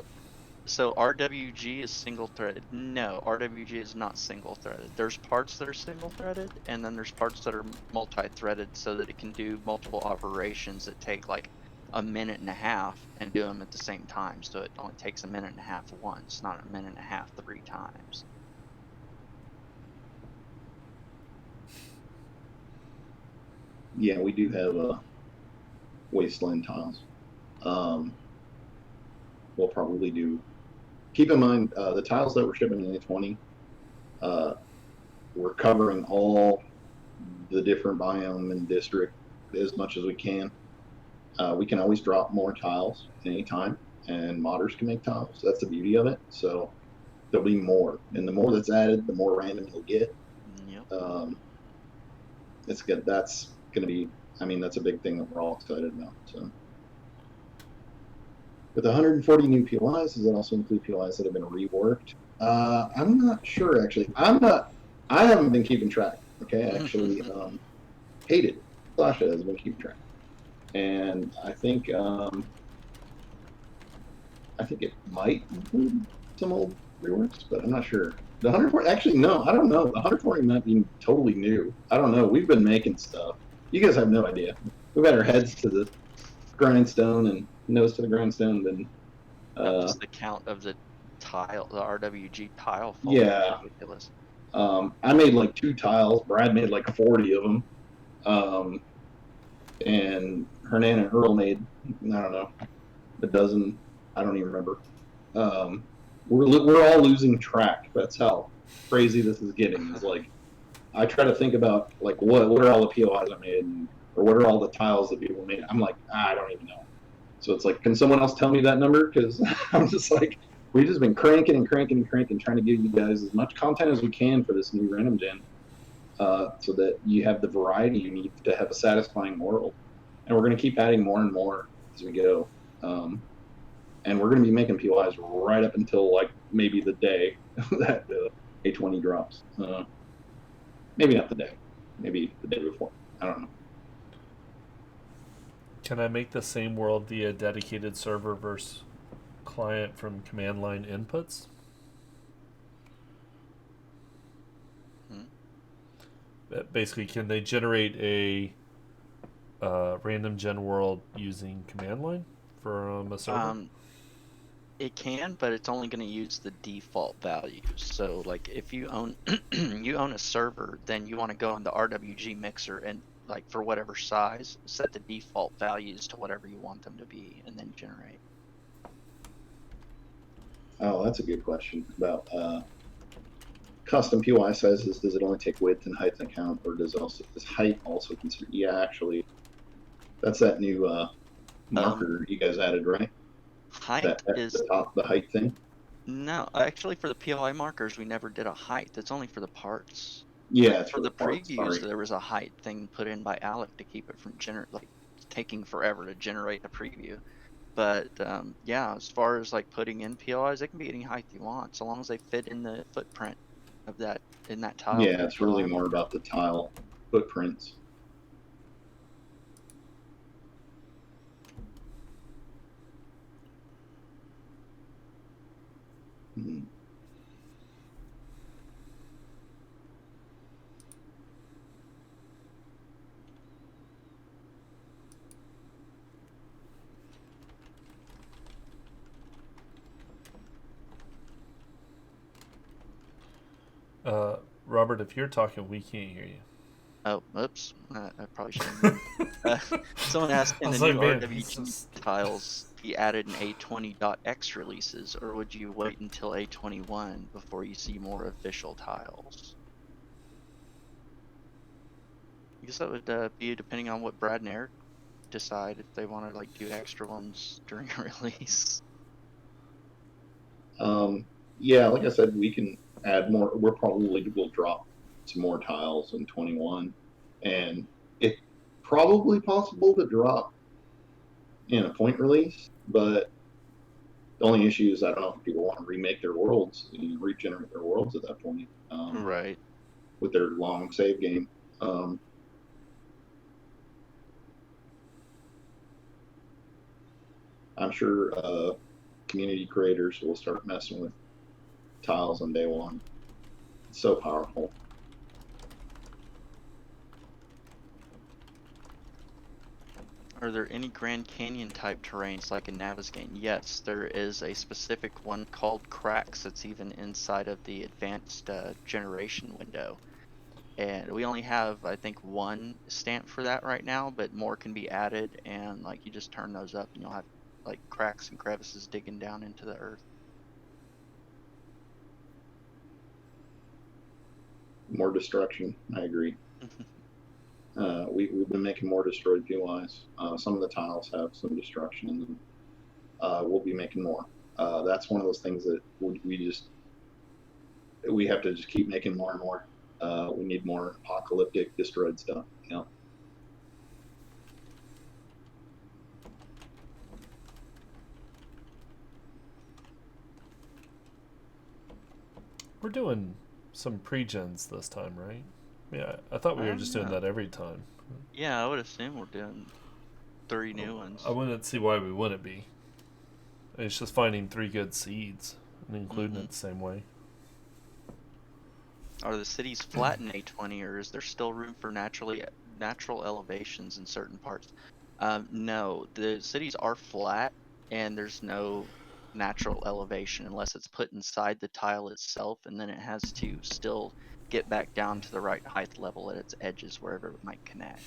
So RWG is single threaded. No, RWG is not single threaded. There's parts that are single threaded, and then there's parts that are multi-threaded so that it can do multiple operations that take like a minute and a half and do them at the same time. So it only takes a minute and a half once, not a minute and a half 3 times. Yeah, we do have wasteland tiles. We'll probably do. Keep in mind, the tiles that we're shipping in A20, we're covering all the different biome and district as much as we can. We can always drop more tiles at any time, and modders can make tiles. That's the beauty of it. So there'll be more, and the more that's added, the more random you'll get. Yep. It's good. That's going to be. I mean, that's a big thing that we're all excited about. So. With 140 new POIs, does that also include POIs that have been reworked? I'm not sure, actually. I haven't been keeping track. Okay, actually, Hated Sasha has been keeping track, and I think it might include some old reworks, but I'm not sure. The 140, actually, no, I don't know. The 140 might be totally new. I don't know. We've been making stuff. You guys have no idea. We've had our heads to the grindstone and nose to the grindstone, then Just the count of the tile, the RWG tile folder is ridiculous. I made like 2 tiles. Brad made like 40 of them. And Hernan and Earl made, I don't know, a dozen. I don't even remember. We're all losing track. That's how crazy this is getting. It's like, I try to think about like what are all the POIs I made, or what are all the tiles that people made. I'm like, I don't even know. So it's like, can someone else tell me that number? Because I'm just like, we've just been cranking, trying to give you guys as much content as we can for this new random gen, so that you have the variety you need to have a satisfying world. And we're going to keep adding more and more as we go. And we're going to be making POIs right up until like maybe the day that the A20 drops. Maybe not the day, maybe the day before. I don't know. Can I make the same world via dedicated server versus client from command line inputs? Basically, can they generate a random gen world using command line from a server? It can, but it's only going to use the default values. So, like, if you own you own a server, then you want to go in the RWG mixer and like for whatever size, set the default values to whatever you want them to be, and then generate. Oh, that's a good question about custom POI sizes. Does it only take width and height into account, or does height also consider? Yeah, actually, that's that new marker you guys added, right? Height That is the height thing. no, actually for the POI markers we never did a height. It's only for the parts. Yeah, Like, it's for the parts, previews, sorry. there was a height thing put in by Alec to keep it from taking forever to generate a preview. But yeah, as far as like putting in POIs, it can be any height you want, so long as they fit in the footprint of that tile. Yeah, it's really more about the tile footprints. Hmm. Robert, if you're talking, we can't hear you. Oh, oops. I probably shouldn't. Someone asked, I in the was like, new man, RWG tiles be added in A20.x releases, or would you wait until A21 before you see more official tiles? I guess that would be depending on what Brad and Eric decide, if they want to like do extra ones during a release. Yeah, like I said, we can add more. We're probably will drop some more tiles in 21, and it's probably possible to drop in a point release, but the only issue is I don't know if people want to remake their worlds, regenerate their worlds at that point, Right. with their long save game. I'm sure community creators will start messing with tiles on day one. It's so powerful. Are there any Grand Canyon type terrains like in Navezgane? Yes, there is a specific one called Cracks that's even inside of the advanced generation window. And we only have, I think, one stamp for that right now, but more can be added, and like you just turn those up and you'll have like cracks and crevices digging down into the earth. More destruction, I agree. We've been making more destroyed POIs. Some of the tiles have some destruction in them. We'll be making more. That's one of those things that we have to just keep making more and more. We need more apocalyptic destroyed stuff. You know? We're doing some pre-gens this time, right? Yeah, I thought we were just doing that every time. Yeah, I would assume we're doing 3 new ones. I wouldn't see why we wouldn't be. It's just finding 3 good seeds and including it the same way. Are the cities flat in A20, or is there still room for natural elevations in certain parts? No, the cities are flat, and there's no natural elevation unless it's put inside the tile itself, and then it has to still get back down to the right height level at its edges wherever it might connect.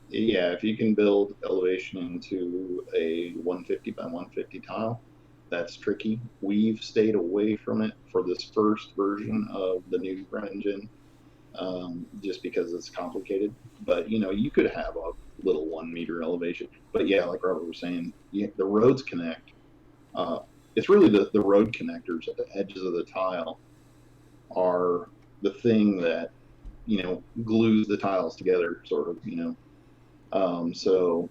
Yeah, if you can build elevation into a 150 by 150 tile, that's tricky. We've stayed away from it for this first version of the new engine, just because it's complicated. But you could have a little 1 meter elevation. But yeah, like Robert was saying, the roads connect. It's really the road connectors at the edges of the tile are the thing that glues the tiles together, sort of. So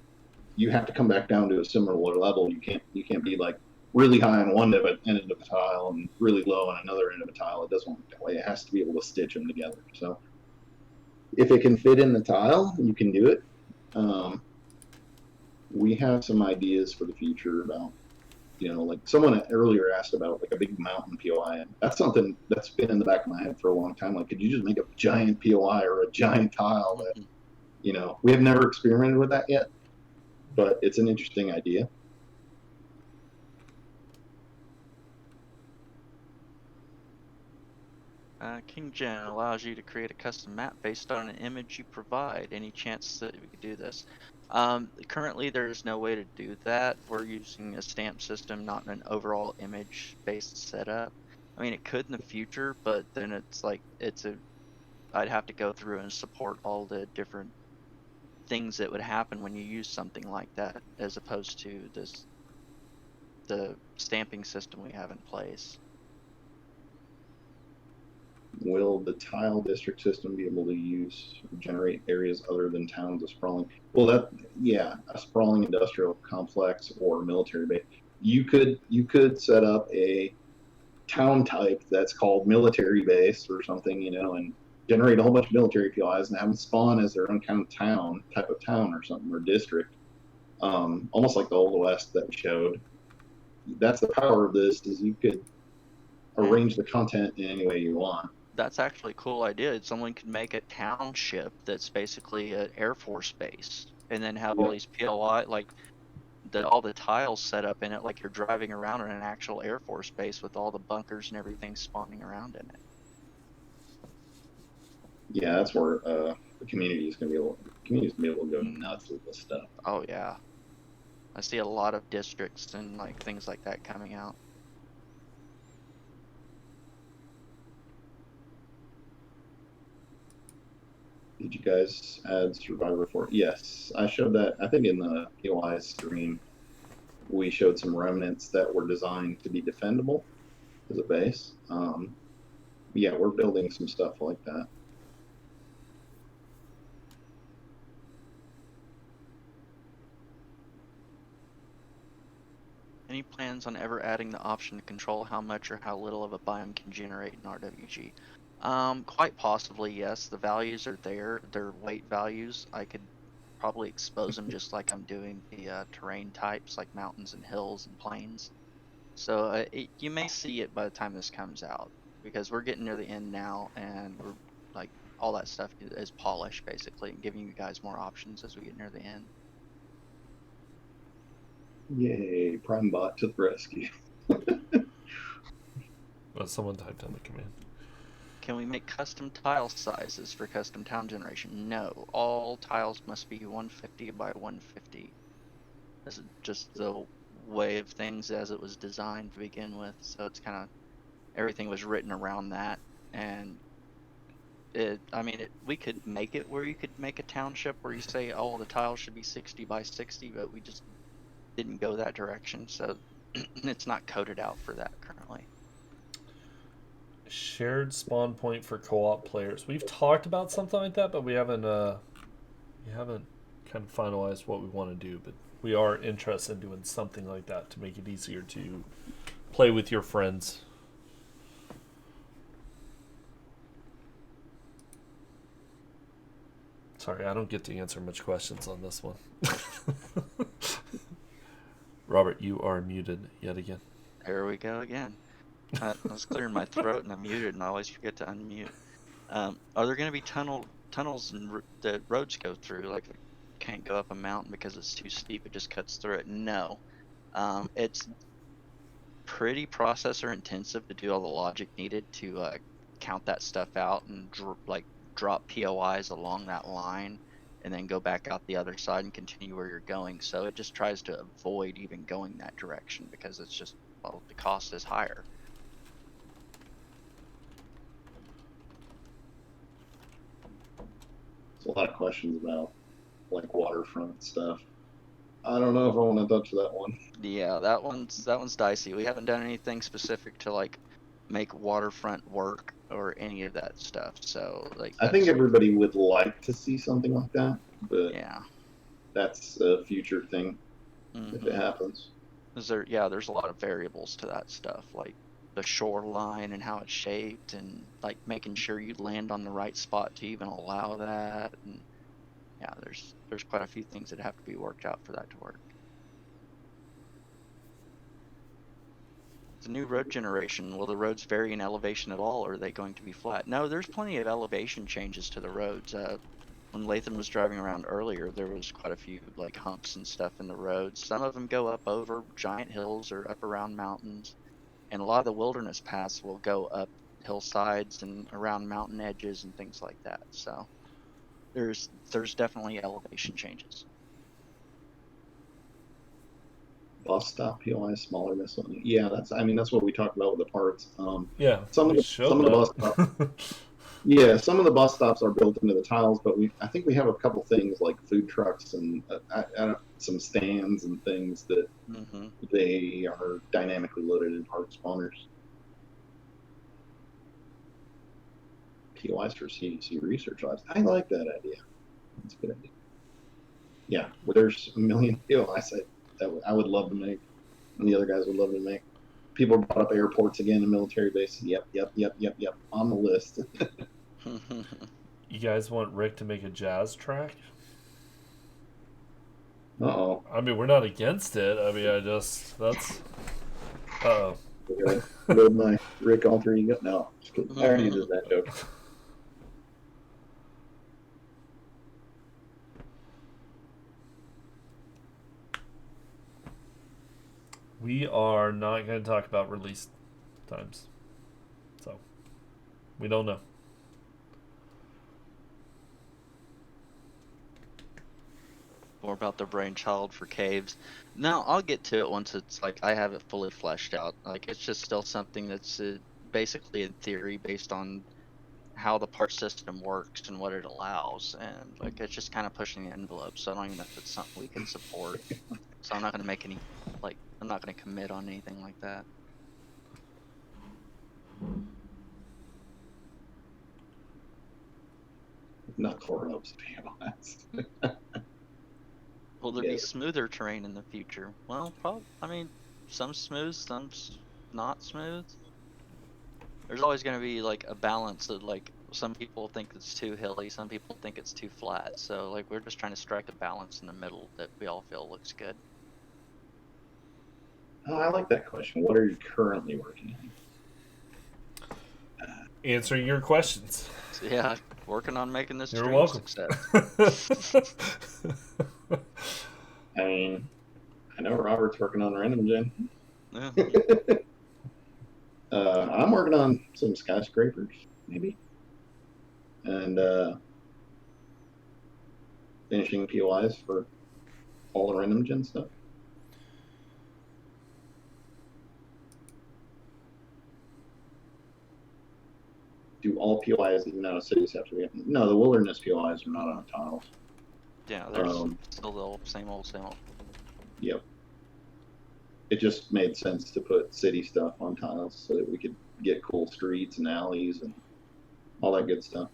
you have to come back down to a similar level. You can't be like really high on one end of a tile and really low on another end of a tile. It doesn't work that way. It has to be able to stitch them together. So if it can fit in the tile, you can do it. We have some ideas for the future about, like someone earlier asked about like a big mountain POI, and that's something that's been in the back of my head for a long time. Like, could you just make a giant POI or a giant tile that, we have never experimented with that yet, but it's an interesting idea. KingGen allows you to create a custom map based on an image you provide. Any chance that we could do this? Currently, there's no way to do that. We're using a stamp system, not an overall image-based setup. I mean, it could in the future, but then it's like I'd have to go through and support all the different things that would happen when you use something like that, as opposed to the stamping system we have in place. Will the tile district system be able to generate areas other than towns of sprawling? Well, a sprawling industrial complex or military base. You could set up a town type that's called military base or something, and generate a whole bunch of military POIs and have them spawn as their own kind of type of town or something, or district. Almost like the Old West that we showed. That's the power of this, is you could arrange the content in any way you want. That's actually a cool idea. Someone could make a township that's basically an Air Force base, and then have all these POI, like all the tiles set up in it, like you're driving around in an actual Air Force base with all the bunkers and everything spawning around in it. Yeah, that's where the community is going to be able to go nuts with this stuff. Oh yeah, I see a lot of districts and like things like that coming out. Did you guys add Survivor 4? Yes, I showed that. I think in the POI stream, we showed some remnants that were designed to be defendable as a base. Yeah, we're building some stuff like that. Any plans on ever adding the option to control how much or how little of a biome can generate in RWG? Quite possibly, yes. The values are there. They're weight values. I could probably expose them just like I'm doing the terrain types, like mountains and hills and plains. So you may see it by the time this comes out, because we're getting near the end now, and we're like all that stuff is polished basically, and giving you guys more options as we get near the end. Yay, Prime Bot to the rescue. Well, someone typed in the command. Can we make custom tile sizes for custom town generation? No. All tiles must be 150 by 150. This is just the way of things as it was designed to begin with. So it's kind of, everything was written around that. And we could make it where you could make a township where you say, oh, the tiles should be 60 by 60, but we just didn't go that direction. So it's not coded out for that currently. Shared spawn point for co-op players. We've talked about something like that, but we haven't kind of finalized what we want to do. But we are interested in doing something like that to make it easier to play with your friends. Sorry, I don't get to answer much questions on this one. Robert, you are muted yet again. There we go again. I was clearing my throat and I'm muted, and I always forget to unmute. Are there going to be tunnels and the roads go through? Like, can't go up a mountain because it's too steep, it just cuts through it? No. It's pretty processor intensive to do all the logic needed to count that stuff out and drop POIs along that line, and then go back out the other side and continue where you're going. So it just tries to avoid even going that direction, because it's just, well, the cost is higher. A lot of questions about like waterfront stuff. I don't know if I want to touch that one. Yeah, that one's dicey. We haven't done anything specific to like make waterfront work or any of that stuff. So like, I think everybody would like to see something like that, but yeah, that's a future thing if it happens. There's a lot of variables to that stuff, like the shoreline and how it's shaped, and like making sure you land on the right spot to even allow that. And yeah, there's quite a few things that have to be worked out for that to work. The new road generation, will the roads vary in elevation at all, or are they going to be flat? No, there's plenty of elevation changes to the roads. When Lathan was driving around earlier, there was quite a few like humps and stuff in the roads. Some of them go up over giant hills or up around mountains, and a lot of the wilderness paths will go up hillsides and around mountain edges and things like that. So there's definitely elevation changes. Bus stop POI, smaller miscellaneous. Yeah, that's what we talked about with the parts. Yeah, some of the bus stops. Yeah, some of the bus stops are built into the tiles, but I think we have a couple things like food trucks and some stands and things that they are dynamically loaded in part spawners. POIs for CDC research labs. I like that idea. That's a good idea. Yeah, well, there's a million POIs that I would love to make, and the other guys would love to make. People brought up airports again and military bases. Yep. On the list. You guys want Rick to make a jazz track? Uh-oh. I mean, we're not against it. I mean, that's... Uh-oh. Build my Rick alter ego. No, just kidding. I already did that joke. We are not going to talk about release times. So, we don't know. More about the brainchild for caves. No, I'll get to it once it's like I have it fully fleshed out. Like it's just still something that's basically in theory based on how the part system works and what it allows, and like it's just kind of pushing the envelope. So I don't even know if it's something we can support. So I'm not going to make any, like, I'm not going to commit on anything like that. Knuckle ropes, POIs. Will there be smoother terrain in the future? Well, probably. I mean, some smooth, some not smooth. There's always going to be like a balance of like some people think it's too hilly, some people think it's too flat. So like we're just trying to strike a balance in the middle that we all feel looks good. Oh, I like that question. What are you currently working on? Answering your questions. So, yeah, working on making this You're stream welcome. success. I mean, I know Robert's working on Random Gen. Yeah. I'm working on some skyscrapers, maybe. And finishing POIs for all the Random Gen stuff. Do all POIs even out of cities have to be? No, the wilderness POIs are not on tiles. Yeah, they're still the old, same old. Yep. It just made sense to put city stuff on tiles so that we could get cool streets and alleys and all that good stuff.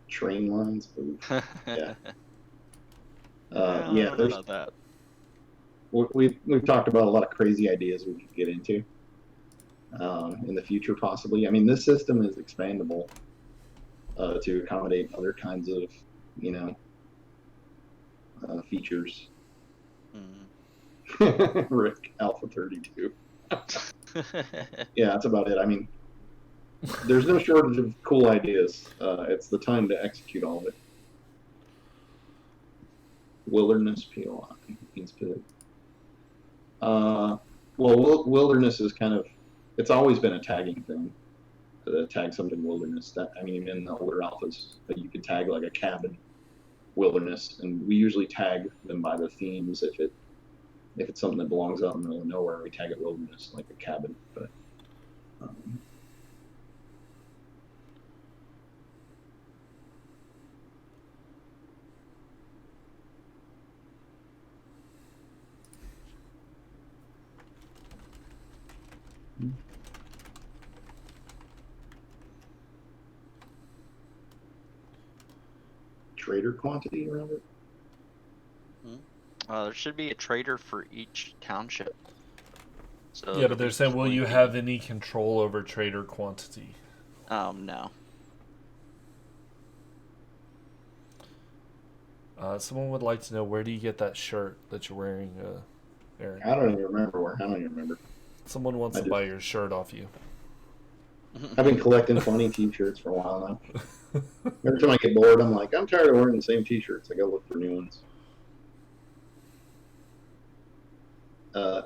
Train lines. Yeah. Yeah, there's about that. We've talked about a lot of crazy ideas we could get into in the future, possibly. I mean, this system is expandable to accommodate other kinds of, features. Rick Alpha 32. Yeah, that's about it. I mean, there's no shortage of cool ideas. It's the time to execute all of it. Wilderness POI means pivot. Well, wilderness is kind of, it's always been a tagging thing. To tag something wilderness. In the older alphas, you could tag like a cabin wilderness, and we usually tag them by the themes. If it's something that belongs out in the middle of nowhere, we tag it wilderness, like a cabin. But trader quantity, Robert? There should be a trader for each township. So yeah, but they're saying, will you have any control over trader quantity? No. Someone would like to know, where do you get that shirt that you're wearing, Aaron? I don't even remember. Someone wants to buy your shirt off you. I've been collecting funny t-shirts for a while now. Every time I get bored, I'm like, I'm tired of wearing the same t-shirts. I gotta look for new ones.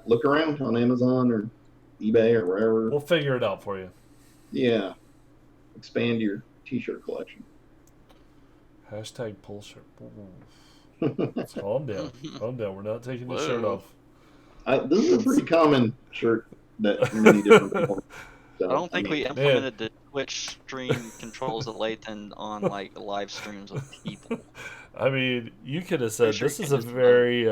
look around on Amazon or eBay or wherever. We'll figure it out for you. Yeah, expand your T-shirt collection. Hashtag pull shirt. Calm down. Calm down. We're not taking the shirt Whoa. off. This is a pretty common shirt that many different people. So, I don't think we man. implemented the Twitch stream controls of Lathan on like live streams with people. I mean, you could have said Pretty sure this you is can a just very,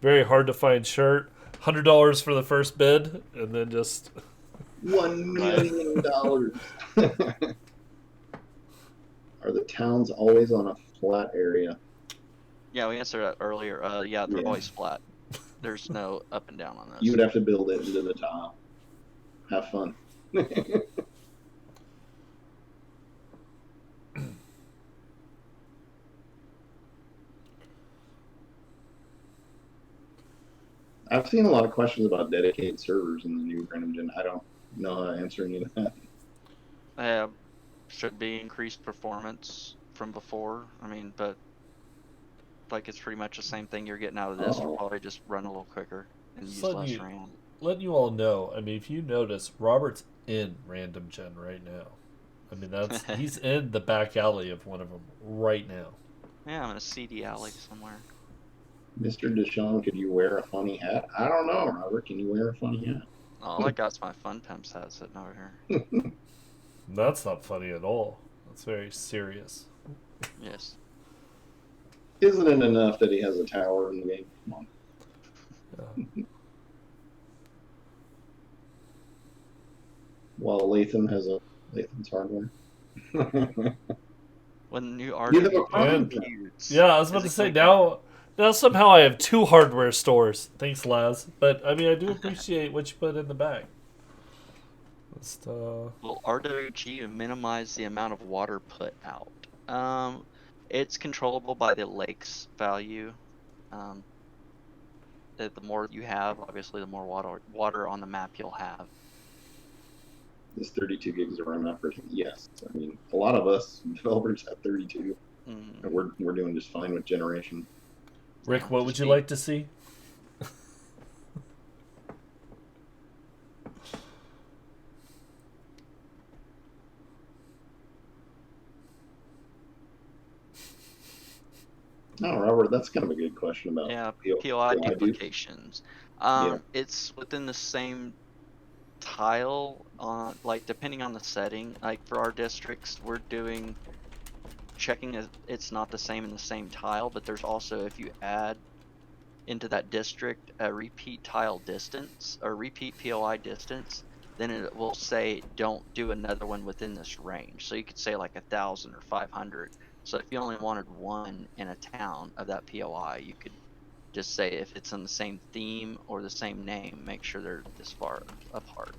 very hard to find shirt. $100 for the first bid, and then just $1 million. Are the towns always on a flat area? Yeah, we answered that earlier. Yeah, they're Yeah. always flat. There's no up and down on those. You would have to build it into the tile. Have fun. I've seen a lot of questions about dedicated servers in the new Random Gen. I don't know how to answer any of that. Should be increased performance from before. I mean, but like it's pretty much the same thing you're getting out of this. Oh. We'll probably just run a little quicker and Just use letting less you- RAM. letting you all know. I mean, if you notice, Robert's in Random Gen right now. I mean, he's in the back alley of one of them right now. Yeah, I'm in a CD alley somewhere. Mr. Dishong, could you wear a funny hat? I don't know, Robert. Can you wear a funny hat? All I got's my Fun Pimps hat sitting over here. That's not funny at all. That's very serious. Yes. Isn't it enough that he has a tower in the game? Come on. Yeah. While Lathan's hardware. When new You artist have a problem. Yeah, I was about to say now somehow I have 2 hardware stores. Thanks, Laz. But I mean, I do appreciate what you put in the bag. Just, Will RWG minimize the amount of water put out? It's controllable by the lake's value. The more you have, obviously, the more water on the map you'll have. This 32 gigs of RAM effort. Yes, I mean a lot of us developers have 32, Mm. and we're doing just fine with generation. Rick, Yeah, what just would you be- like to see? No, Robert, that's kind of a good question about Yeah, POI POI dupe. duplications. Yeah. It's within the same tile, like depending on the setting. Like for our districts, we're checking if it's not the same in the same tile, but there's also, if you add into that district a repeat tile distance or repeat POI distance, then it will say don't do another one within this range. So you could say like 1,000 or 500. So if you only wanted one in a town of that POI, you could just say if it's in the same theme or the same name, make sure they're this far apart.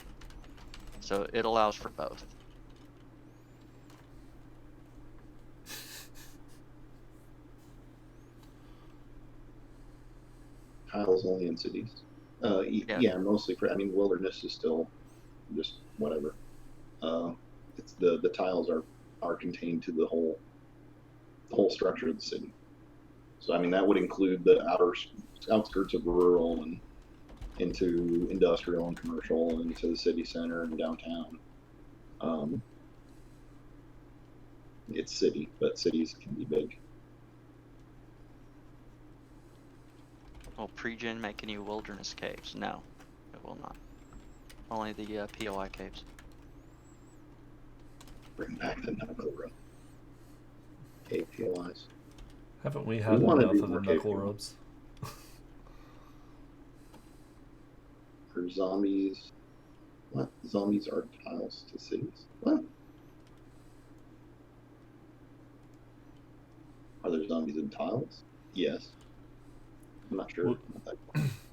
So it allows for both. Tiles only in cities. Yeah, mostly. I mean, wilderness is still just whatever. It's the tiles are contained to the whole structure of the city. So I mean that would include the outskirts of rural and into industrial and commercial, and into the city center and downtown. It's city, but cities can be big. Will pre-gen make any wilderness caves? No, it will not. Only the POI caves. Bring back the knuckle road. KPOIs. Haven't we had wanna enough do of the more knuckle KPOs. robes? For zombies. What? Zombies are tiles to cities. What? Are there zombies in tiles? Yes. I'm not sure.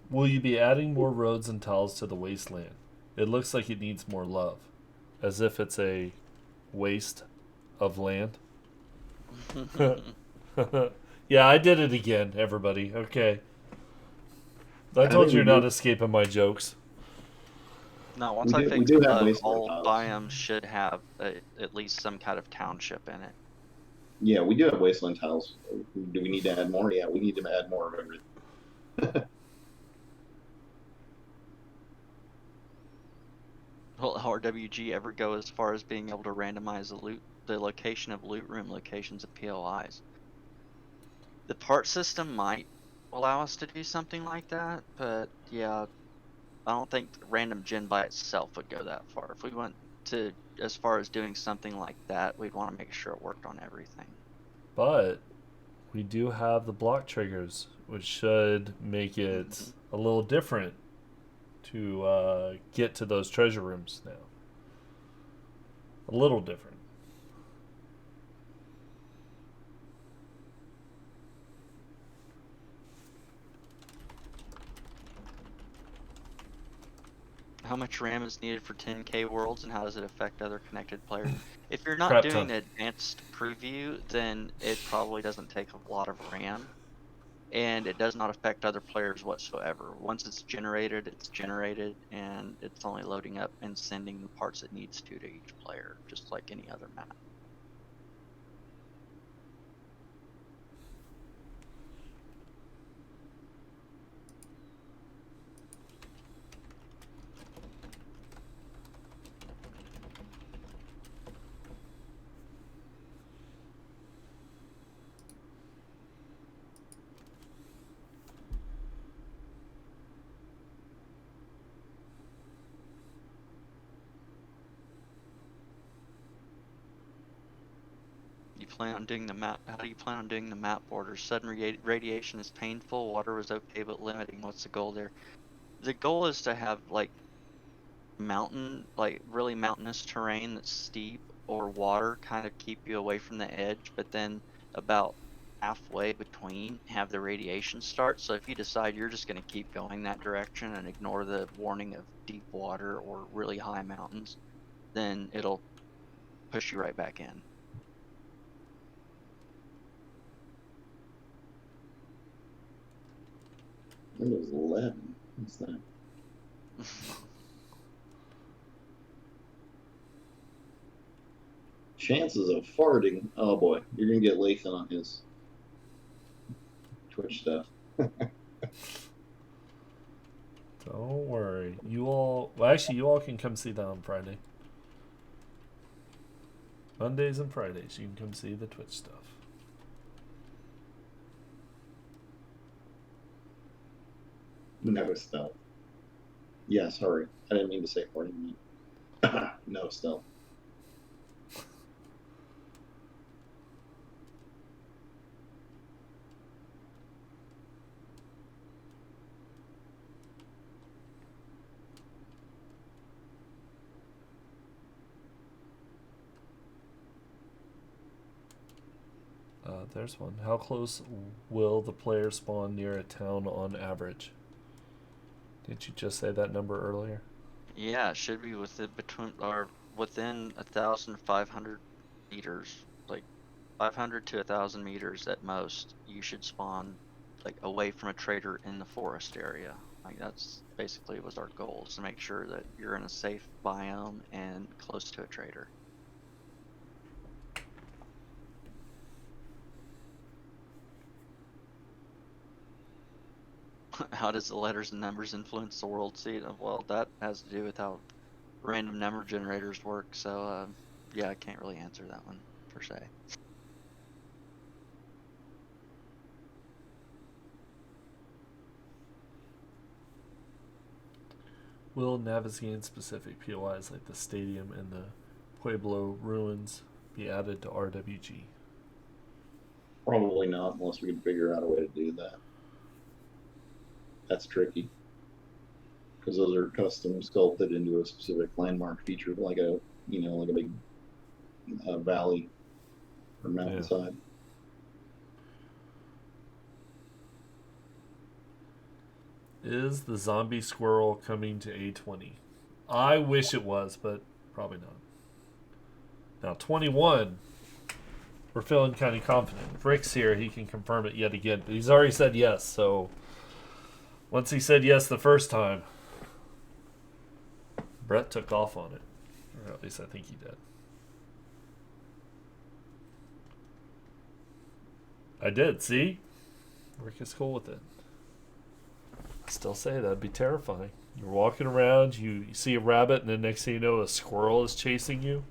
Will you be adding more roads and tiles to the wasteland? It looks like it needs more love. As if it's a waste of land. Yeah, I did it again, everybody. Okay. I told you you're not escaping my jokes. No, once We I do- fix we do have blood, wasteland all tiles. biomes should have at least some kind of township in it. Yeah, we do have wasteland tiles. Do we need to add more? Yeah, we need to add more of everything. Will RWG ever go as far as being able to randomize the location of loot room locations of POIs? The part system might allow us to do something like that, but yeah, I don't think random gen by itself would go that far. If we went to as far as doing something like that, we'd want to make sure it worked on everything. But we do have the block triggers, which should make it a little different to get to those treasure rooms now. A little different. How much RAM is needed for 10K worlds, and how does it affect other connected players? If you're not Crap doing ton. the advanced preview, then it probably doesn't take a lot of RAM, and it does not affect other players whatsoever. Once it's generated, and it's only loading up and sending the parts it needs to each player, just like any other map. Plan on doing the map? How do you plan on doing the map borders? Sudden radiation is painful. Water was okay, but limiting. What's the goal there? The goal is to have like really mountainous terrain that's steep, or water kind of keep you away from the edge, but then about halfway between have the radiation start. So if you decide you're just going to keep going that direction and ignore the warning of deep water or really high mountains, then it'll push you right back in. Windows 11. What's that? Chances of farting. Oh boy, you're gonna get Lathan on his Twitch stuff. Don't worry. You all... Well, actually, you all can come see that on Friday. Mondays and Fridays, you can come see the Twitch stuff. No stealth. Yeah, sorry. I didn't mean to say farting. No stealth. There's one. How close will the player spawn near a town on average? Didn't you just say that number earlier? Yeah, it should be within 1,500 meters, like 500 to 1,000 meters at most. You should spawn like away from a trader in the forest area. Like that's basically was our goal, is to make sure that you're in a safe biome and close to a trader. How does the letters and numbers influence the world seed? Well, that has to do with how random number generators work. So, yeah, I can't really answer that one per se. Will Navizian specific POIs like the stadium and the Pueblo ruins be added to RWG? Probably not, unless we can figure out a way to do that. That's tricky, because those are custom sculpted into a specific landmark feature, like a big valley or mountainside. Yeah. Is the zombie squirrel coming to A20? I wish it was, but probably not. Now 21, we're feeling kind of confident. Rick's here; he can confirm it yet again. But he's already said yes, so. Once he said yes the first time, Brett took off on it. Or at least I think he did. I did, see? Rick is cool with it. I still say that'd be terrifying. You're walking around, you see a rabbit, and the next thing you know, a squirrel is chasing you.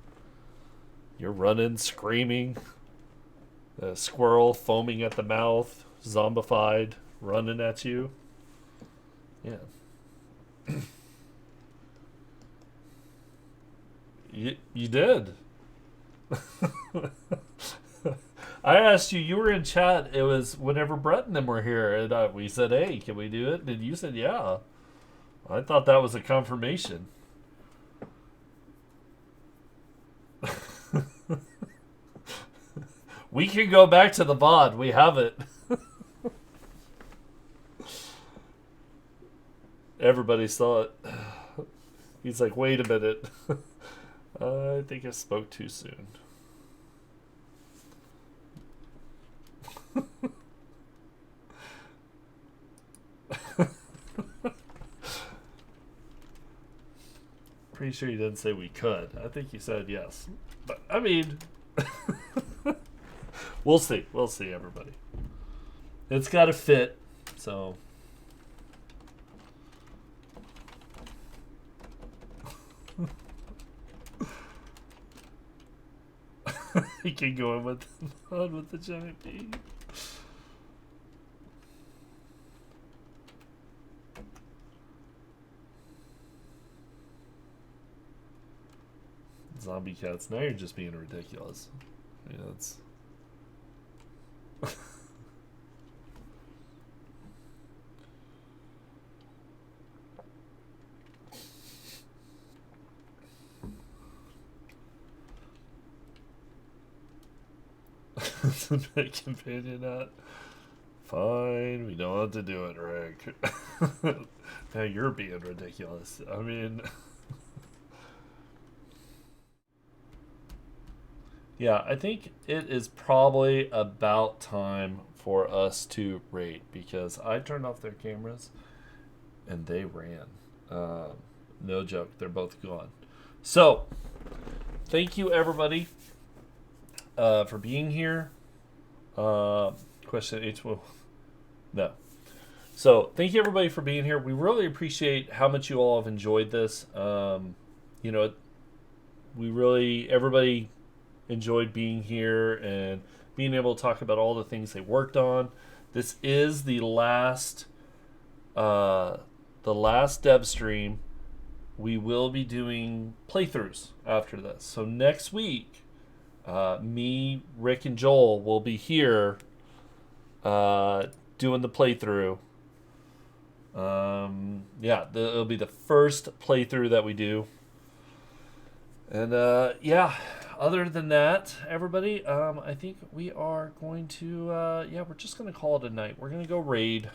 You're running, screaming. The squirrel foaming at the mouth, zombified, running at you. Yeah. You did. I asked you, you were in chat. It was whenever Brett and them were here, and we said, hey, can we do it? And you said, yeah. I thought that was a confirmation. We can go back to the VOD. We have it. Everybody saw it. He's like, wait a minute. I think I spoke too soon. Pretty sure you didn't say we could. I think you said yes. But, I mean, we'll see. We'll see, everybody. It's got to fit, so... He can go in with the giant bee. Zombie cats. Now you're just being ridiculous. Yeah, it's... It's a big companion hat. Fine, we don't have to do it, Rick. Now you're being ridiculous. I mean... Yeah, I think it is probably about time for us to raid, because I turned off their cameras and they ran. No joke, they're both gone. So, thank you everybody for being here. Question H will... No. So, thank you everybody for being here. We really appreciate how much you all have enjoyed this. You know, we really... Everybody... enjoyed being here and being able to talk about all the things they worked on. This is the last dev stream. We will be doing playthroughs after this. So next week, me, Rick, and Joel will be here doing the playthrough. Yeah, it'll be the first playthrough that we do. And yeah, other than that, everybody, I think we are going to, yeah, we're just going to call it a night. We're going to go raid.